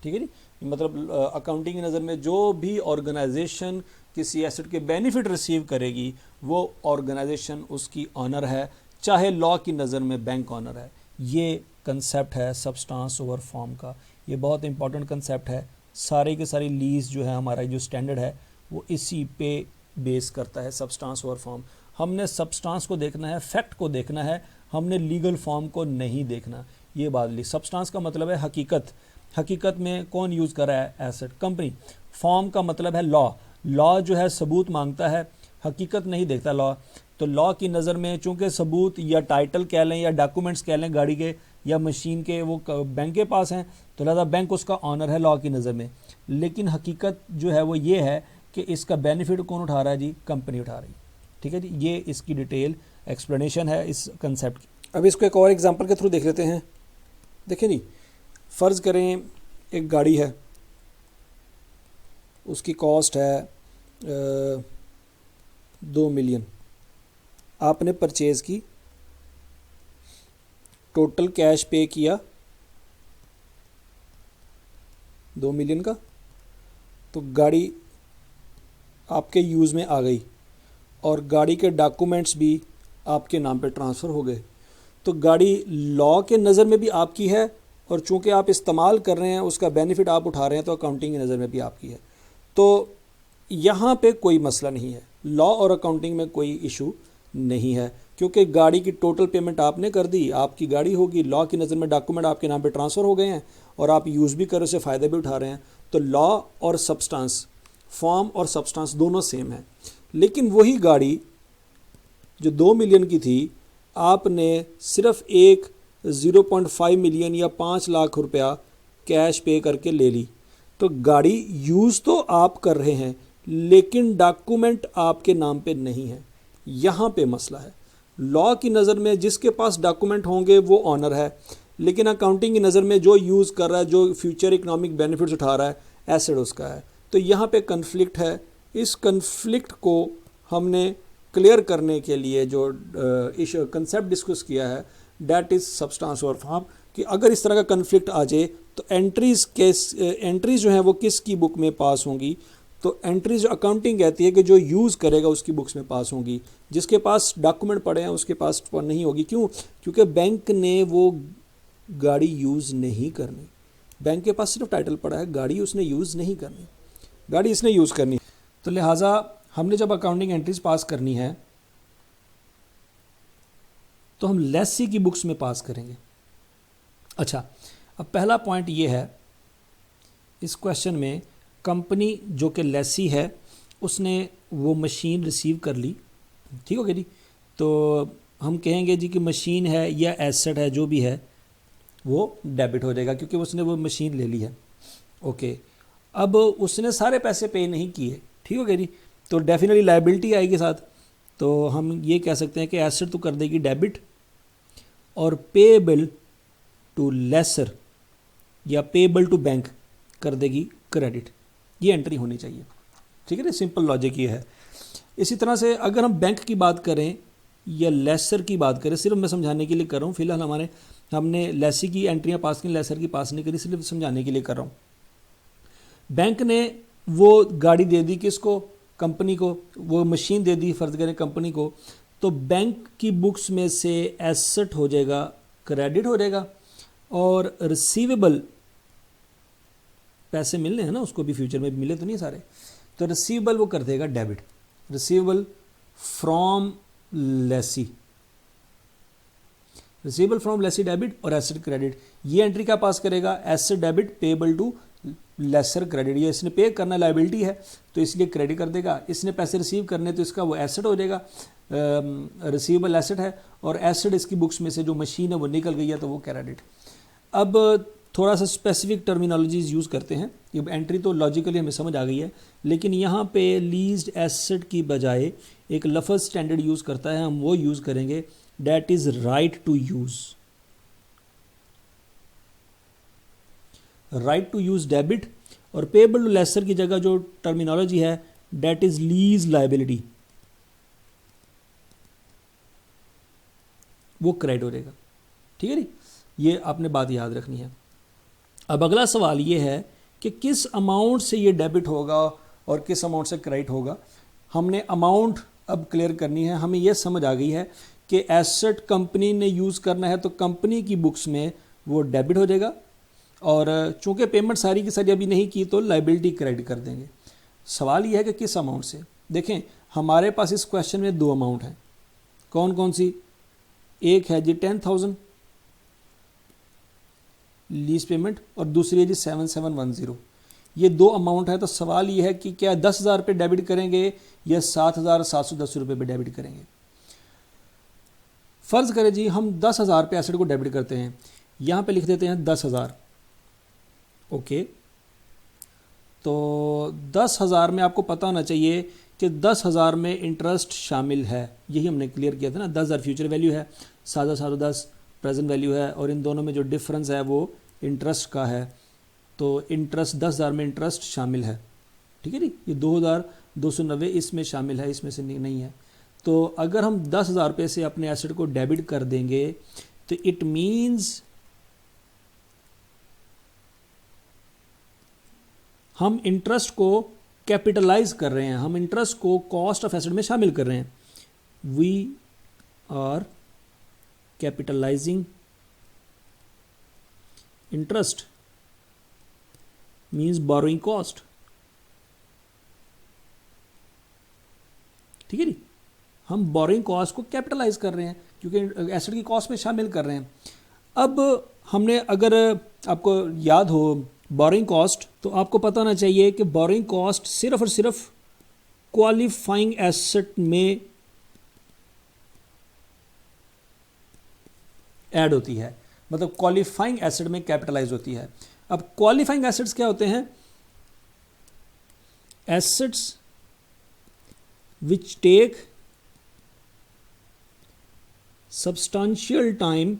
ठीक है जी। मतलब अकाउंटिंग की नज़र में जो भी ऑर्गेनाइजेशन किसी एसेट के बेनिफिट रिसीव करेगी वो ऑर्गेनाइजेशन उसकी ऑनर है, चाहे लॉ की नज़र में बैंक ऑनर है। ये कंसेप्ट है सब्सटेंस ओवर फॉर्म का। ये बहुत इंपॉर्टेंट कंसेप्ट है। सारे के सारी लीज जो है हमारा जो स्टैंडर्ड है वो इसी पे बेस करता है, सब्सटेंस ओवर फॉर्म। हमने सब्सटेंस को देखना है, फैक्ट को देखना है, हमने लीगल फॉर्म को नहीं देखना। ये बात ली। सब्सटेंस का मतलब है हकीकत, हकीकत में कौन यूज़ कर रहा है एसेट, कंपनी। फॉर्म का मतलब है लॉ, लॉ जो है सबूत मांगता है, हकीकत नहीं देखता लॉ। तो लॉ की नज़र में चूँकि सबूत या टाइटल कह लें या डॉक्यूमेंट्स कह लें गाड़ी के या मशीन के, वो बैंक के पास हैं, तो लिहाजा बैंक उसका ऑनर है लॉ की नज़र में। लेकिन हकीकत जो है वो ये है कि इसका बेनिफिट कौन उठा रहा है जी, कंपनी उठा रही है। ठीक है जी। ये इसकी डिटेल एक्सप्लेनेशन है इस कंसेप्ट की। अब इसको एक और एग्जांपल के थ्रू देख लेते हैं। देखिए जी, फ़र्ज़ करें एक गाड़ी है, उसकी कॉस्ट है 2 मिलियन, आपने परचेज़ की, टोटल कैश पे किया 2 मिलियन का, तो गाड़ी आपके यूज़ में आ गई और गाड़ी के डॉक्यूमेंट्स भी आपके नाम पे ट्रांसफ़र हो गए। तो गाड़ी लॉ के नज़र में भी आपकी है और चूंकि आप इस्तेमाल कर रहे हैं, उसका बेनिफिट आप उठा रहे हैं, तो अकाउंटिंग की नज़र में भी आपकी है। तो यहाँ पे कोई मसला नहीं है, लॉ और अकाउंटिंग में कोई इशू नहीं है, क्योंकि गाड़ी की टोटल पेमेंट आपने कर दी, आपकी गाड़ी होगी। लॉ की नज़र में डॉक्यूमेंट आपके नाम पे ट्रांसफ़र हो गए हैं और आप यूज़ भी कर रहे, उससे फ़ायदे भी उठा रहे हैं। तो लॉ और सब्सटेंस, फॉर्म और सब्सटेंस दोनों सेम है। लेकिन वही गाड़ी जो 2 मिलियन की थी, आपने सिर्फ एक 0.5 मिलियन या 5 लाख रुपया कैश पे करके ले ली। तो गाड़ी यूज़ तो आप कर रहे हैं लेकिन डॉक्यूमेंट आपके नाम पे नहीं है। यहाँ पे मसला है। लॉ की नज़र में जिसके पास डॉक्यूमेंट होंगे वो ऑनर है, लेकिन अकाउंटिंग की नज़र में जो यूज़ कर रहा है, जो फ्यूचर इकोनॉमिक बेनिफिट्स उठा रहा है, एसेट उसका है। तो यहाँ पे कन्फ्लिक्ट है। इस कन्फ्लिक्ट को हमने क्लियर करने के लिए जो कंसेप्ट डिस्कस किया है, that is substance over form. कि अगर इस तरह का कन्फ्लिक्ट आ जाए तो एंट्रीज जो हैं वो किसकी बुक में पास होंगी, तो एंट्रीज जो अकाउंटिंग कहती है कि जो यूज़ करेगा उसकी बुक्स में पास होंगी, जिसके पास डॉक्यूमेंट पड़े हैं उसके पास नहीं होगी। क्यों? क्योंकि बैंक ने वो गाड़ी यूज़ नहीं करनी, बैंक के पास सिर्फ टाइटल पड़ा है, गाड़ी उसने यूज़ नहीं करनी, गाड़ी इसने यूज़ करनी। तो लिहाजा हमने जब अकाउंटिंग एंट्रीज पास करनी है तो हम लेसी की बुक्स में पास करेंगे। अच्छा, अब पहला पॉइंट ये है इस क्वेश्चन में, कंपनी जो कि लेसी है उसने वो मशीन रिसीव कर ली, ठीक हो गया जी। तो हम कहेंगे जी कि मशीन है या एसेट है जो भी है वो डेबिट हो जाएगा क्योंकि उसने वो मशीन ले ली है। ओके, अब उसने सारे पैसे पे नहीं किए, ठीक हो गया जी, तो डेफिनेटली लायबिलिटी आएगी साथ। तो हम ये कह सकते हैं कि एसेट तो कर देगी डेबिट और पेएबल टू लेसर या पेएबल टू बैंक कर देगी क्रेडिट। ये एंट्री होनी चाहिए, ठीक है ना, सिंपल लॉजिक ये है। इसी तरह से अगर हम बैंक की बात करें या लेसर की बात करें, सिर्फ मैं समझाने के लिए कर रहा हूँ, फिलहाल हमने लेसी की एंट्रियाँ पास की, लेसर की पास नहीं करी, सिर्फ समझाने के लिए कर रहा हूँ। बैंक ने वो गाड़ी दे दी किसको, कंपनी को, वो मशीन दे दी फर्ज करें कंपनी को, तो बैंक की बुक्स में से एसेट हो जाएगा क्रेडिट हो जाएगा और रिसीवेबल पैसे मिलने हैं ना उसको भी, फ्यूचर में मिले तो नहीं सारे, तो रिसीवेबल वो कर देगा debit, receivable from lessee, receivable from lessee debit और एसेट क्रेडिट। ये एंट्री क्या पास करेगा, asset debit payable to lessor credit. ये इसने पे करना लायबिलिटी है तो इसलिए क्रेडिट कर देगा, इसने पैसे रिसीव करने तो इसका वो एसेट हो जाएगा, रिसीवेबल एसेट है, और एसेट इसकी बुक्स में से जो मशीन है वो निकल गई है तो वो क्रेडिट। अब थोड़ा सा स्पेसिफिक टर्मिनोलॉजीज यूज़ करते हैं, ये एंट्री तो लॉजिकली हमें समझ आ गई है, लेकिन यहाँ पे लीज्ड एसेट की बजाय एक लफ्ज़ स्टैंडर्ड यूज़ करता है, हम वो यूज़ करेंगे, debt is right to use. Right to use debit और पेएबल टू लेसर की जगह जो टर्मिनोलॉजी है डेट इज़ लीज लायबिलिटी, वो क्रेडिट हो जाएगा, ठीक है नी, ये आपने बात याद रखनी है। अब अगला सवाल ये है कि किस अमाउंट से ये डेबिट होगा और किस अमाउंट से क्रेडिट होगा। हमने अमाउंट अब क्लियर करनी है, हमें यह समझ आ गई है कि एसेट कंपनी ने यूज़ करना है तो कंपनी की बुक्स में वो डेबिट हो जाएगा, और चूंकि पेमेंट सारी की सारी अभी नहीं की तो लायबिलिटी क्रेडिट कर देंगे। सवाल यह है कि किस अमाउंट से। देखें हमारे पास इस क्वेश्चन में दो अमाउंट हैं, कौन कौन सी, एक है जी 10,000 लीज पेमेंट और दूसरी है जी 7710। ये दो अमाउंट है, तो सवाल ये है कि क्या 10,000 पे डेबिट करेंगे या 7,710 रुपये पे डेबिट करेंगे। फ़र्ज़ करें जी हम 10,000 पे एसेट को डेबिट करते हैं, यहाँ पे लिख देते हैं 10,000। ओके, तो 10,000 में आपको पता होना चाहिए कि 10,000 में इंटरेस्ट शामिल है, यही हमने क्लियर किया था ना। 10,000 फ्यूचर वैल्यू है, 7,710 प्रेजेंट वैल्यू है, और इन दोनों में जो डिफरेंस है वो इंटरेस्ट का है, तो इंटरेस्ट 10,000 में इंटरेस्ट शामिल है, ठीक है जी। ये 2,290 इसमें शामिल है, इसमें से नहीं है। तो अगर हम 10,000 रुपये से अपने एसेट को डेबिट कर देंगे तो इट मीन्स हम इंटरेस्ट को कैपिटलाइज कर रहे हैं, हम इंटरेस्ट को कॉस्ट ऑफ एसेट में शामिल कर रहे हैं। We are capitalising interest means borrowing cost, ठीक है जी। हम बोरोइंग कॉस्ट को कैपिटलाइज कर रहे हैं क्योंकि एसेट की कॉस्ट में शामिल कर रहे हैं। अब हमने, अगर आपको याद हो बोरोइंग कॉस्ट, तो आपको पता होना चाहिए कि बोरोइंग कॉस्ट सिर्फ और सिर्फ क्वालिफाइंग एसेट में ऐड होती है, मतलब क्वालिफाइंग एसेट में कैपिटलाइज होती है। अब क्वालिफाइंग एसेट्स क्या होते हैं, assets which take substantial time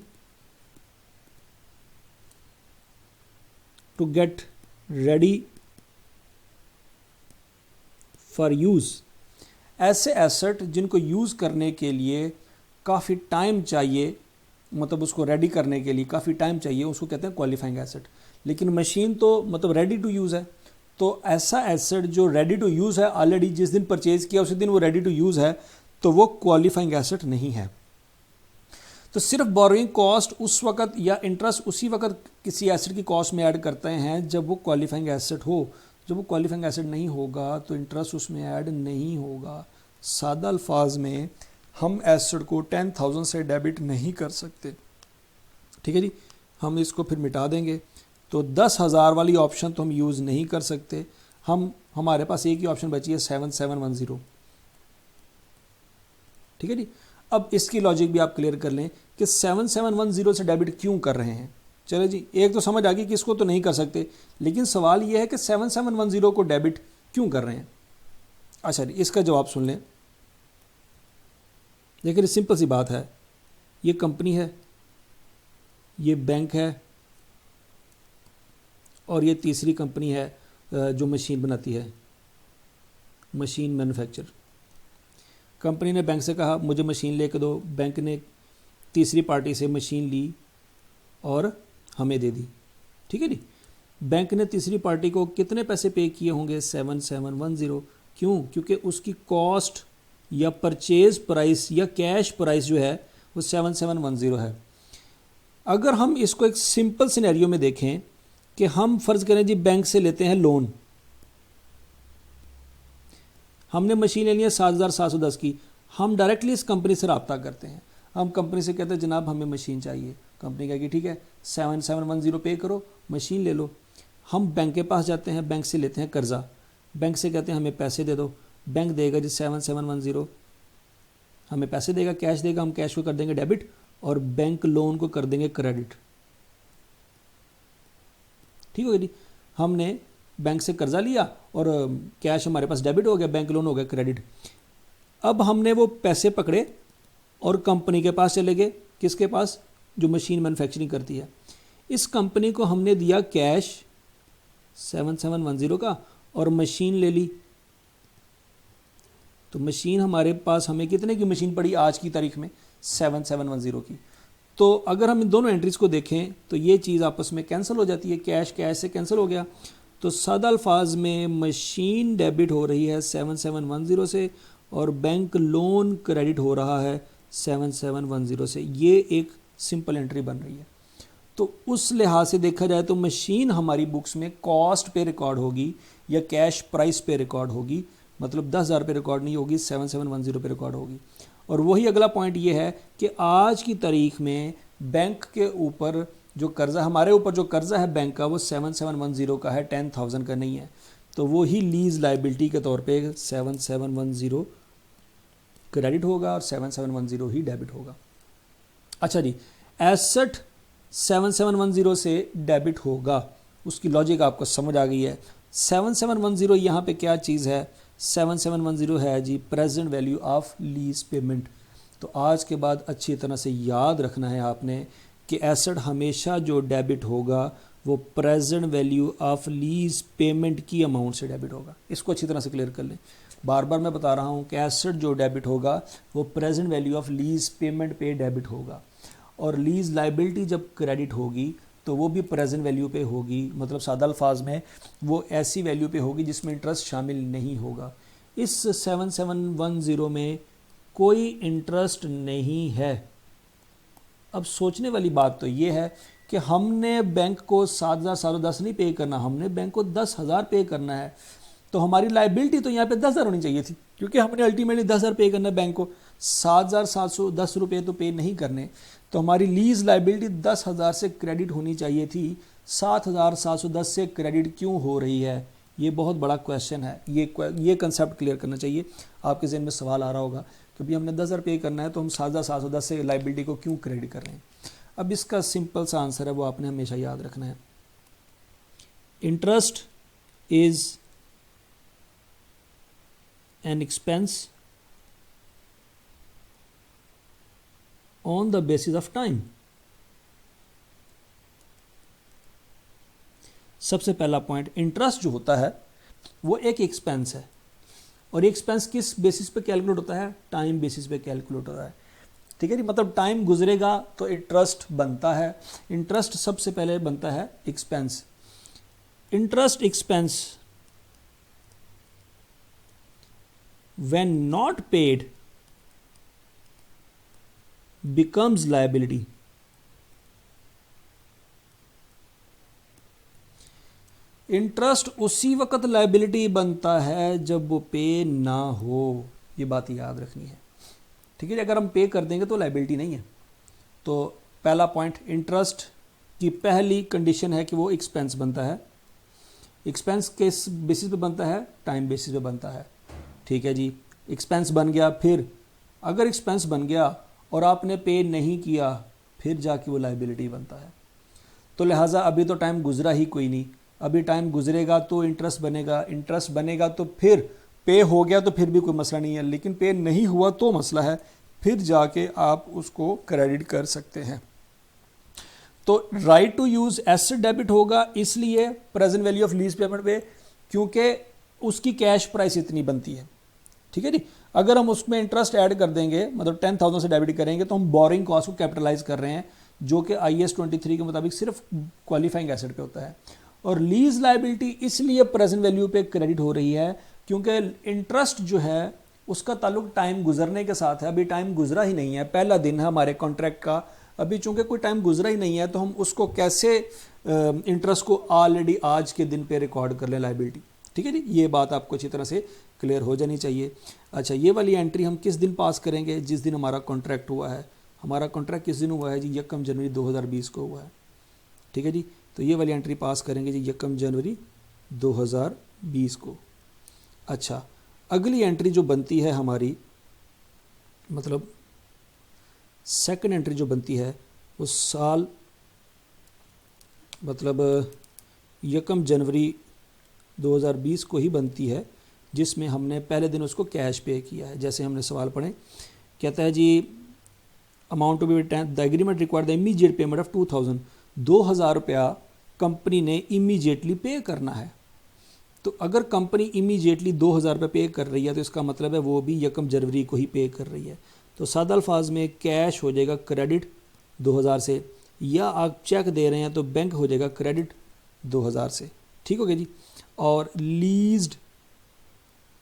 to get ready for use। ऐसे एसेट जिनको यूज़ करने के लिए काफ़ी टाइम चाहिए, मतलब उसको रेडी करने के लिए काफ़ी टाइम चाहिए, उसको कहते हैं क्वालिफाइंग एसेट। लेकिन मशीन तो मतलब रेडी टू यूज़ है, तो ऐसा एसेट जो रेडी टू यूज़ है, ऑलरेडी जिस दिन परचेज़ किया उसी दिन वो रेडी टू यूज़ है, तो वो क्वालिफाइंग एसेट नहीं है। तो सिर्फ बोरोइंग कॉस्ट उस वक्त या इंटरेस्ट उसी वक्त किसी एसेट की कॉस्ट में ऐड करते हैं जब वो क्वालिफाइंग एसेट हो। जब वो क्वालिफाइंग एसेट नहीं होगा तो इंटरेस्ट उसमें ऐड नहीं होगा। सादा अल्फाज में हम एसेट को 10,000 से डेबिट नहीं कर सकते, ठीक है जी। हम इसको फिर मिटा देंगे, तो 10,000 वाली ऑप्शन तो हम यूज़ नहीं कर सकते। हमारे पास एक ही ऑप्शन बची है 7710, ठीक है जी। अब इसकी लॉजिक भी आप क्लियर कर लें कि 7710 से डेबिट क्यों कर रहे हैं। चलो जी, एक तो समझ आ गई कि इसको तो नहीं कर सकते, लेकिन सवाल यह है कि 7710 को डेबिट क्यों कर रहे हैं। अच्छा जी, इसका जवाब सुन लें। देखिए सिंपल सी बात है, ये कंपनी है, ये बैंक है, और ये तीसरी कंपनी है जो मशीन बनाती है, मशीन मैन्युफैक्चर। कंपनी ने बैंक से कहा मुझे मशीन लेके दो, बैंक ने तीसरी पार्टी से मशीन ली और हमें दे दी, ठीक है जी। बैंक ने तीसरी पार्टी को कितने पैसे पे किए होंगे? 7710। क्यों? क्योंकि उसकी कॉस्ट या परचेज प्राइस या कैश प्राइस जो है वो 7710 है। अगर हम इसको एक सिंपल सिनेरियो में देखें कि हम फ़र्ज़ करें जी बैंक से लेते हैं लोन, हमने मशीन ले ली है 7,710 की, हम डायरेक्टली इस कंपनी से रब्ता करते हैं। हम कंपनी से कहते हैं जनाब हमें मशीन चाहिए। कंपनी कहेगी ठीक है 7710 पे करो, मशीन ले लो। हम बैंक के पास जाते हैं, बैंक से लेते हैं कर्ज़ा, बैंक से कहते हैं हमें पैसे दे दो, बैंक देगा जी 7710, हमें पैसे देगा, कैश देगा, हम कैश को कर देंगे डेबिट और बैंक लोन को कर देंगे क्रेडिट, ठीक हो गया जी। हमने बैंक से कर्जा लिया और कैश हमारे पास डेबिट हो गया, बैंक लोन हो गया क्रेडिट। अब हमने वो पैसे पकड़े और कंपनी के पास चले गए, किसके पास? जो मशीन मैन्युफैक्चरिंग करती है। इस कंपनी को हमने दिया कैश 7710 का और मशीन ले ली। तो मशीन हमारे पास, हमें कितने की मशीन पड़ी आज की तारीख में? 7710 की। तो अगर हम इन दोनों एंट्रीज को देखें तो ये चीज़ आपस में कैंसिल हो जाती है, कैश कैश से कैंसिल हो गया। तो सादा अल्फाज में मशीन डेबिट हो रही है 7710 से और बैंक लोन क्रेडिट हो रहा है 7710 से। ये एक सिंपल एंट्री बन रही है। तो उस लिहाज से देखा जाए तो मशीन हमारी बुक्स में कॉस्ट पे रिकॉर्ड होगी या कैश प्राइस पे रिकॉर्ड होगी, मतलब 10,000 पे रिकॉर्ड नहीं होगी, 7710 पे रिकॉर्ड होगी। और वही अगला पॉइंट ये है कि आज की तारीख में बैंक के ऊपर जो कर्जा, हमारे ऊपर जो कर्जा है बैंक का, वो 7710 का है, 10,000 का नहीं है। तो वो ही लीज लाइबिलिटी के तौर पे 7710 क्रेडिट होगा और 7710 ही डेबिट होगा। अच्छा जी, एसेट 7710 से डेबिट होगा, उसकी लॉजिक आपको समझ आ गई है। 7710 यहाँ पे क्या चीज़ है? 7710 है जी present value of lease payment. तो आज के बाद अच्छी तरह से याद रखना है आपने कि एसेट हमेशा जो डेबिट होगा वो present value of lease payment की अमाउंट से डेबिट होगा। इसको अच्छी तरह से क्लियर कर लें। बार बार मैं बता रहा हूँ कि एसेट जो डेबिट होगा वो present value of lease payment पे डेबिट होगा, और लीज लाइबिलिटी जब क्रेडिट होगी तो वो भी प्रेजेंट वैल्यू पे होगी, मतलब सादा अल्फाज में वो ऐसी वैल्यू पे होगी जिसमें इंटरेस्ट शामिल नहीं होगा। इस 7710 में कोई इंटरेस्ट नहीं है। अब सोचने वाली बात तो ये है कि हमने बैंक को 7,710 नहीं पे करना, हमने बैंक को 10,000 पे करना है। तो हमारी लाइबिलिटी तो यहाँ पे 10,000 होनी चाहिए थी, क्योंकि हमने अल्टीमेटली 10,000 पे करना है बैंक को, 7,710 रुपये तो पे नहीं करने। तो हमारी लीज लाइबिलिटी 10,000 से क्रेडिट होनी चाहिए थी, 7,710 से क्रेडिट क्यों हो रही है? ये बहुत बड़ा क्वेश्चन है। ये कंसेप्ट क्लियर करना चाहिए। आपके जहन में सवाल आ रहा होगा कि भाई हमने 10,000 पे करना है तो हम 7,710 से लाइबिलिटी को क्यों क्रेडिट कर रहे हैं? अब इसका सिंपल सा आंसर है, वो आपने हमेशा याद रखना है। Interest is an expense on the basis of time. सबसे पहला पॉइंट, इंटरेस्ट जो होता है वो एक एक्सपेंस है, और एक्सपेंस किस बेसिस पे कैलकुलेट होता है? टाइम बेसिस पे कैलकुलेट होता है। ठीक है जी, मतलब टाइम गुजरेगा तो इंटरेस्ट बनता है। इंटरेस्ट सबसे पहले बनता है expense. Interest expense when not paid becomes liability। Interest उसी वक्त लाइबिलिटी बनता है जब वो पे ना हो, ये बात याद रखनी है। ठीक है, अगर हम पे कर देंगे तो लाइबिलिटी नहीं है। तो पहला पॉइंट, इंटरेस्ट की पहली कंडीशन है कि वो एक्सपेंस बनता है। एक्सपेंस किस बेसिस पे बनता है? टाइम बेसिस पे बनता है। ठीक है जी, एक्सपेंस बन गया, फिर अगर एक्सपेंस बन गया और आपने पे नहीं किया फिर जाके वो लाइबिलिटी बनता है। तो लिहाजा अभी तो टाइम गुजरा ही कोई नहीं, अभी टाइम गुजरेगा तो इंटरेस्ट बनेगा, इंटरेस्ट बनेगा तो फिर पे हो गया तो फिर भी कोई मसला नहीं है, लेकिन पे नहीं हुआ तो मसला है, फिर जाके आप उसको क्रेडिट कर सकते हैं। तो right to use asset debit होगा, इसलिए present value of lease payment पे, क्योंकि उसकी कैश प्राइस इतनी बनती है। ठीक है जी, अगर हम उसमें इंटरेस्ट ऐड कर देंगे, मतलब 10,000 से डेबिट करेंगे तो हम बोरिंग कॉस्ट को कैपिटलाइज कर रहे हैं, जो कि IAS 23 के मुताबिक सिर्फ क्वालिफाइंग एसेट पे होता है। और लीज लाइबिलिटी इसलिए प्रेजेंट वैल्यू पे क्रेडिट हो रही है क्योंकि इंटरेस्ट जो है उसका ताल्लुक टाइम गुजरने के साथ है। अभी टाइम गुजरा ही नहीं है, पहला दिन है हमारे कॉन्ट्रैक्ट का, अभी चूंकि कोई टाइम गुजरा ही नहीं है तो हम उसको कैसे इंटरेस्ट को ऑलरेडी आज के दिन पे रिकॉर्ड कर लें लाइबिलिटी। ठीक है जी, ये बात आपको अच्छी तरह से क्लियर हो जानी चाहिए। अच्छा, ये वाली एंट्री हम किस दिन पास करेंगे? जिस दिन हमारा कॉन्ट्रैक्ट हुआ है। हमारा कॉन्ट्रैक्ट किस दिन हुआ है जी? 1 जनवरी 2020 को हुआ है। ठीक है जी, तो ये वाली एंट्री पास करेंगे जी 1 जनवरी 2020 को। अच्छा, अगली एंट्री जो बनती है हमारी, मतलब सेकंड एंट्री जो बनती है वो साल, मतलब 1 जनवरी 2020 को ही बनती है, जिसमें हमने पहले दिन उसको कैश पे किया है। जैसे हमने सवाल पढ़े, कहता है जी amount to be the agreement required the immediate payment of 2000 रुपया कंपनी ने इमीडिएटली पे करना है। तो अगर कंपनी इमीडिएटली 2000 रुपये पे कर रही है तो इसका मतलब है वो भी 1 जनवरी को ही पे कर रही है। तो सादा अल्फाज में कैश हो जाएगा क्रेडिट 2000 से, या आप चेक दे रहे हैं तो बैंक हो जाएगा क्रेडिट 2000 से। ठीक हो गया जी। और लीज्ड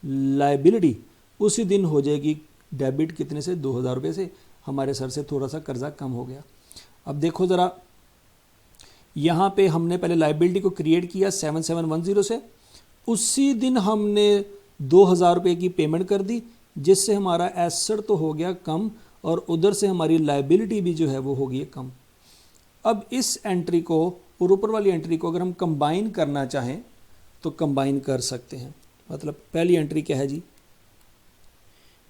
लाइबिलिटी उसी दिन हो जाएगी डेबिट, कितने से? 2000 रुपये से। हमारे सर से थोड़ा सा कर्जा कम हो गया। अब देखो ज़रा, यहाँ पे हमने पहले लाइबिलिटी को क्रिएट किया 7710 से, उसी दिन हमने 2000 रुपये की पेमेंट कर दी, जिससे हमारा एसेट तो हो गया कम और उधर से हमारी लाइबिलिटी भी जो है वो हो गई कम। अब इस एंट्री को और ऊपर वाली एंट्री को अगर हम कंबाइन करना चाहें तो कंबाइन कर सकते हैं। मतलब पहली एंट्री क्या है जी?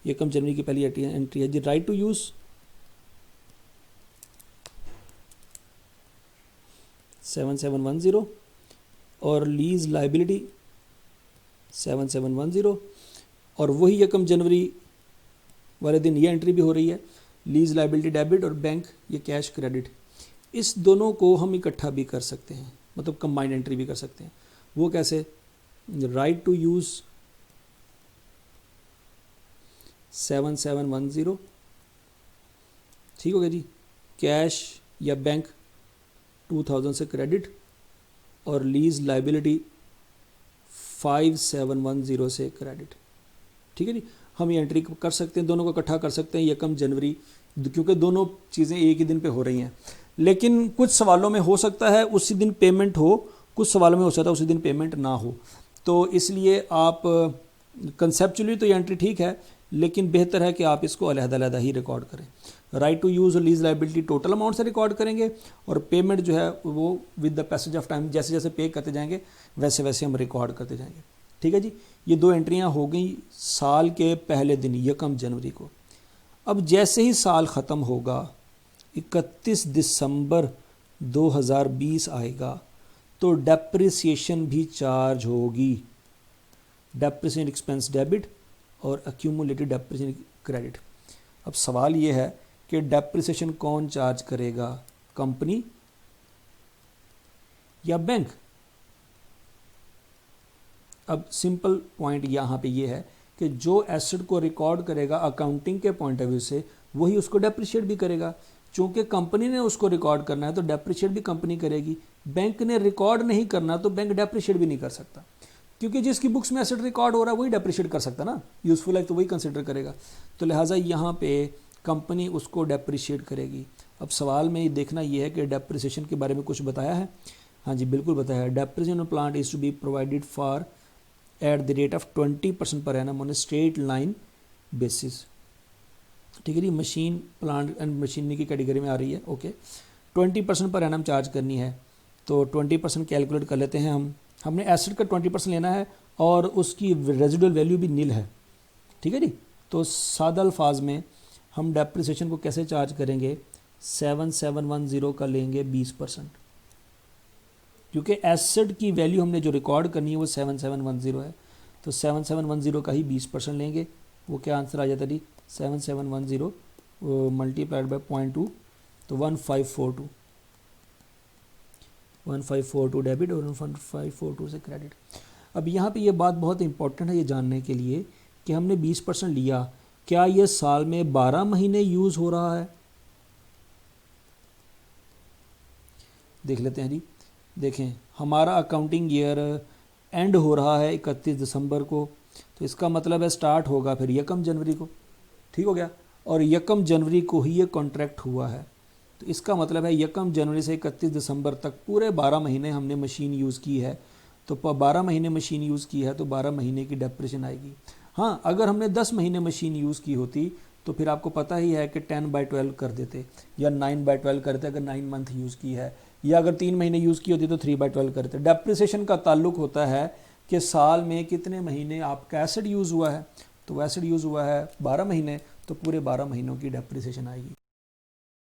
1 जनवरी की पहली एंट्री है जी राइट टू यूज़ 7710 और लीज लाइबिलिटी 7710, और वही 1 जनवरी वाले दिन ये एंट्री भी हो रही है, लीज लाइबिलिटी डेबिट और बैंक ये कैश क्रेडिट। इस दोनों को हम इकट्ठा भी कर सकते हैं, मतलब कंबाइंड एंट्री भी कर सकते हैं। वो कैसे? राइट टू यूज़ 7710, ठीक हो गया जी, कैश या बैंक 2000 से क्रेडिट और लीज लाइबिलिटी 5710 से क्रेडिट। ठीक है जी, हम ये एंट्री कर सकते हैं, दोनों को इकट्ठा कर सकते हैं 1 जनवरी, क्योंकि दोनों चीज़ें एक ही दिन पे हो रही हैं। लेकिन कुछ सवालों में हो सकता है उसी दिन पेमेंट हो, कुछ सवालों में हो सकता है उसी दिन पेमेंट ना हो। तो इसलिए आप कंसेप्चुअली तो ये एंट्री ठीक है, लेकिन बेहतर है कि आप इसको अलग-अलग ही रिकॉर्ड करें। राइट टू यूज़ और लीज लाइबिलिटी टोटल अमाउंट से रिकॉर्ड करेंगे, और पेमेंट जो है वो with the passage of time, जैसे जैसे पे करते जाएंगे वैसे वैसे हम रिकॉर्ड करते जाएंगे। ठीक है जी, ये 2 एंट्रियाँ हो गई साल के पहले दिन 1 जनवरी को। अब जैसे ही साल ख़त्म होगा 31 दिसंबर 2020 आएगा तो डेप्रिसिएशन भी चार्ज होगी, डेप्रिसिएशन एक्सपेंस डेबिट और एक्यूमुलेटेड डेप्रिसिएशन क्रेडिट। अब सवाल ये है कि डेप्रिसिएशन कौन चार्ज करेगा, कंपनी या बैंक? अब सिंपल पॉइंट यहाँ पे ये है कि जो एसेट को रिकॉर्ड करेगा अकाउंटिंग के पॉइंट ऑफ व्यू से वही उसको डेप्रिशिएट भी करेगा। चूंकि कंपनी ने उसको रिकॉर्ड करना है तो डेप्रिशिएट भी कंपनी करेगी। बैंक ने रिकॉर्ड नहीं करना तो बैंक डेप्रिशिएट भी नहीं कर सकता, क्योंकि जिसकी बुक्स में एसेट रिकॉर्ड हो रहा है वही डेप्रिशिएट कर सकता ना, यूजफुल है तो वही कंसिडर करेगा। तो लिहाजा यहाँ पे कंपनी उसको डेप्रिशिएट करेगी। अब सवाल में ये देखना ये है कि डेप्रिसिएशन के बारे में कुछ बताया है। हाँ जी बिल्कुल बताया है। Depreciation plant is to be provided for at the rate of 20% per annum on a straight line basis. ठीक है जी, मशीन प्लांट एंड मशीनरी की कैटेगरी में आ रही है। ओके, 20% पर एनम चार्ज करनी है तो 20% कैलकुलेट कर लेते हैं हम। हमने एसेट का 20% लेना है और उसकी रेजिडुअल वैल्यू भी नील है। ठीक है जी, तो सादा अल्फाज में हम डेप्रिसिएशन को कैसे चार्ज करेंगे, 7710 का लेंगे 20%, क्योंकि एसेट की वैल्यू हमने जो रिकॉर्ड करनी है वो 7710 है, तो 7710 का ही 20% लेंगे। वो क्या आंसर आ जाता है जी, 7710 मल्टीप्लाइड बाय 0.2 तो 1542 डेबिट और 1542 से क्रेडिट। अब यहाँ पे ये बात बहुत इंपॉर्टेंट है ये जानने के लिए कि हमने 20% लिया, क्या ये साल में 12 महीने यूज़ हो रहा है। देख लेते हैं जी। देखें, हमारा अकाउंटिंग ईयर एंड हो रहा है 31 दिसंबर को, तो इसका मतलब है स्टार्ट होगा फिर 1 जनवरी को। ठीक हो गया, और 1 जनवरी को ही ये कॉन्ट्रैक्ट हुआ है, तो इसका मतलब है 1 जनवरी से 31 दिसंबर तक पूरे 12 महीने हमने मशीन यूज़ की है। तो 12 महीने मशीन यूज़ की है तो 12 महीने की डेप्रिसिएशन आएगी। हाँ, अगर हमने 10 महीने मशीन यूज़ की होती तो फिर आपको पता ही है कि 10/12 कर देते या 9/12 करते अगर 9 मंथ यूज़ की है, या अगर 3 महीने यूज़ की होती तो 3/12 करते। डेप्रिसिएशन का ताल्लुक होता है कि साल में कितने महीने आपका एसेट यूज़ हुआ है, तो एसेट यूज़ हुआ है 12 महीने, तो पूरे 12 महीनों की डेप्रिसिएशन आएगी।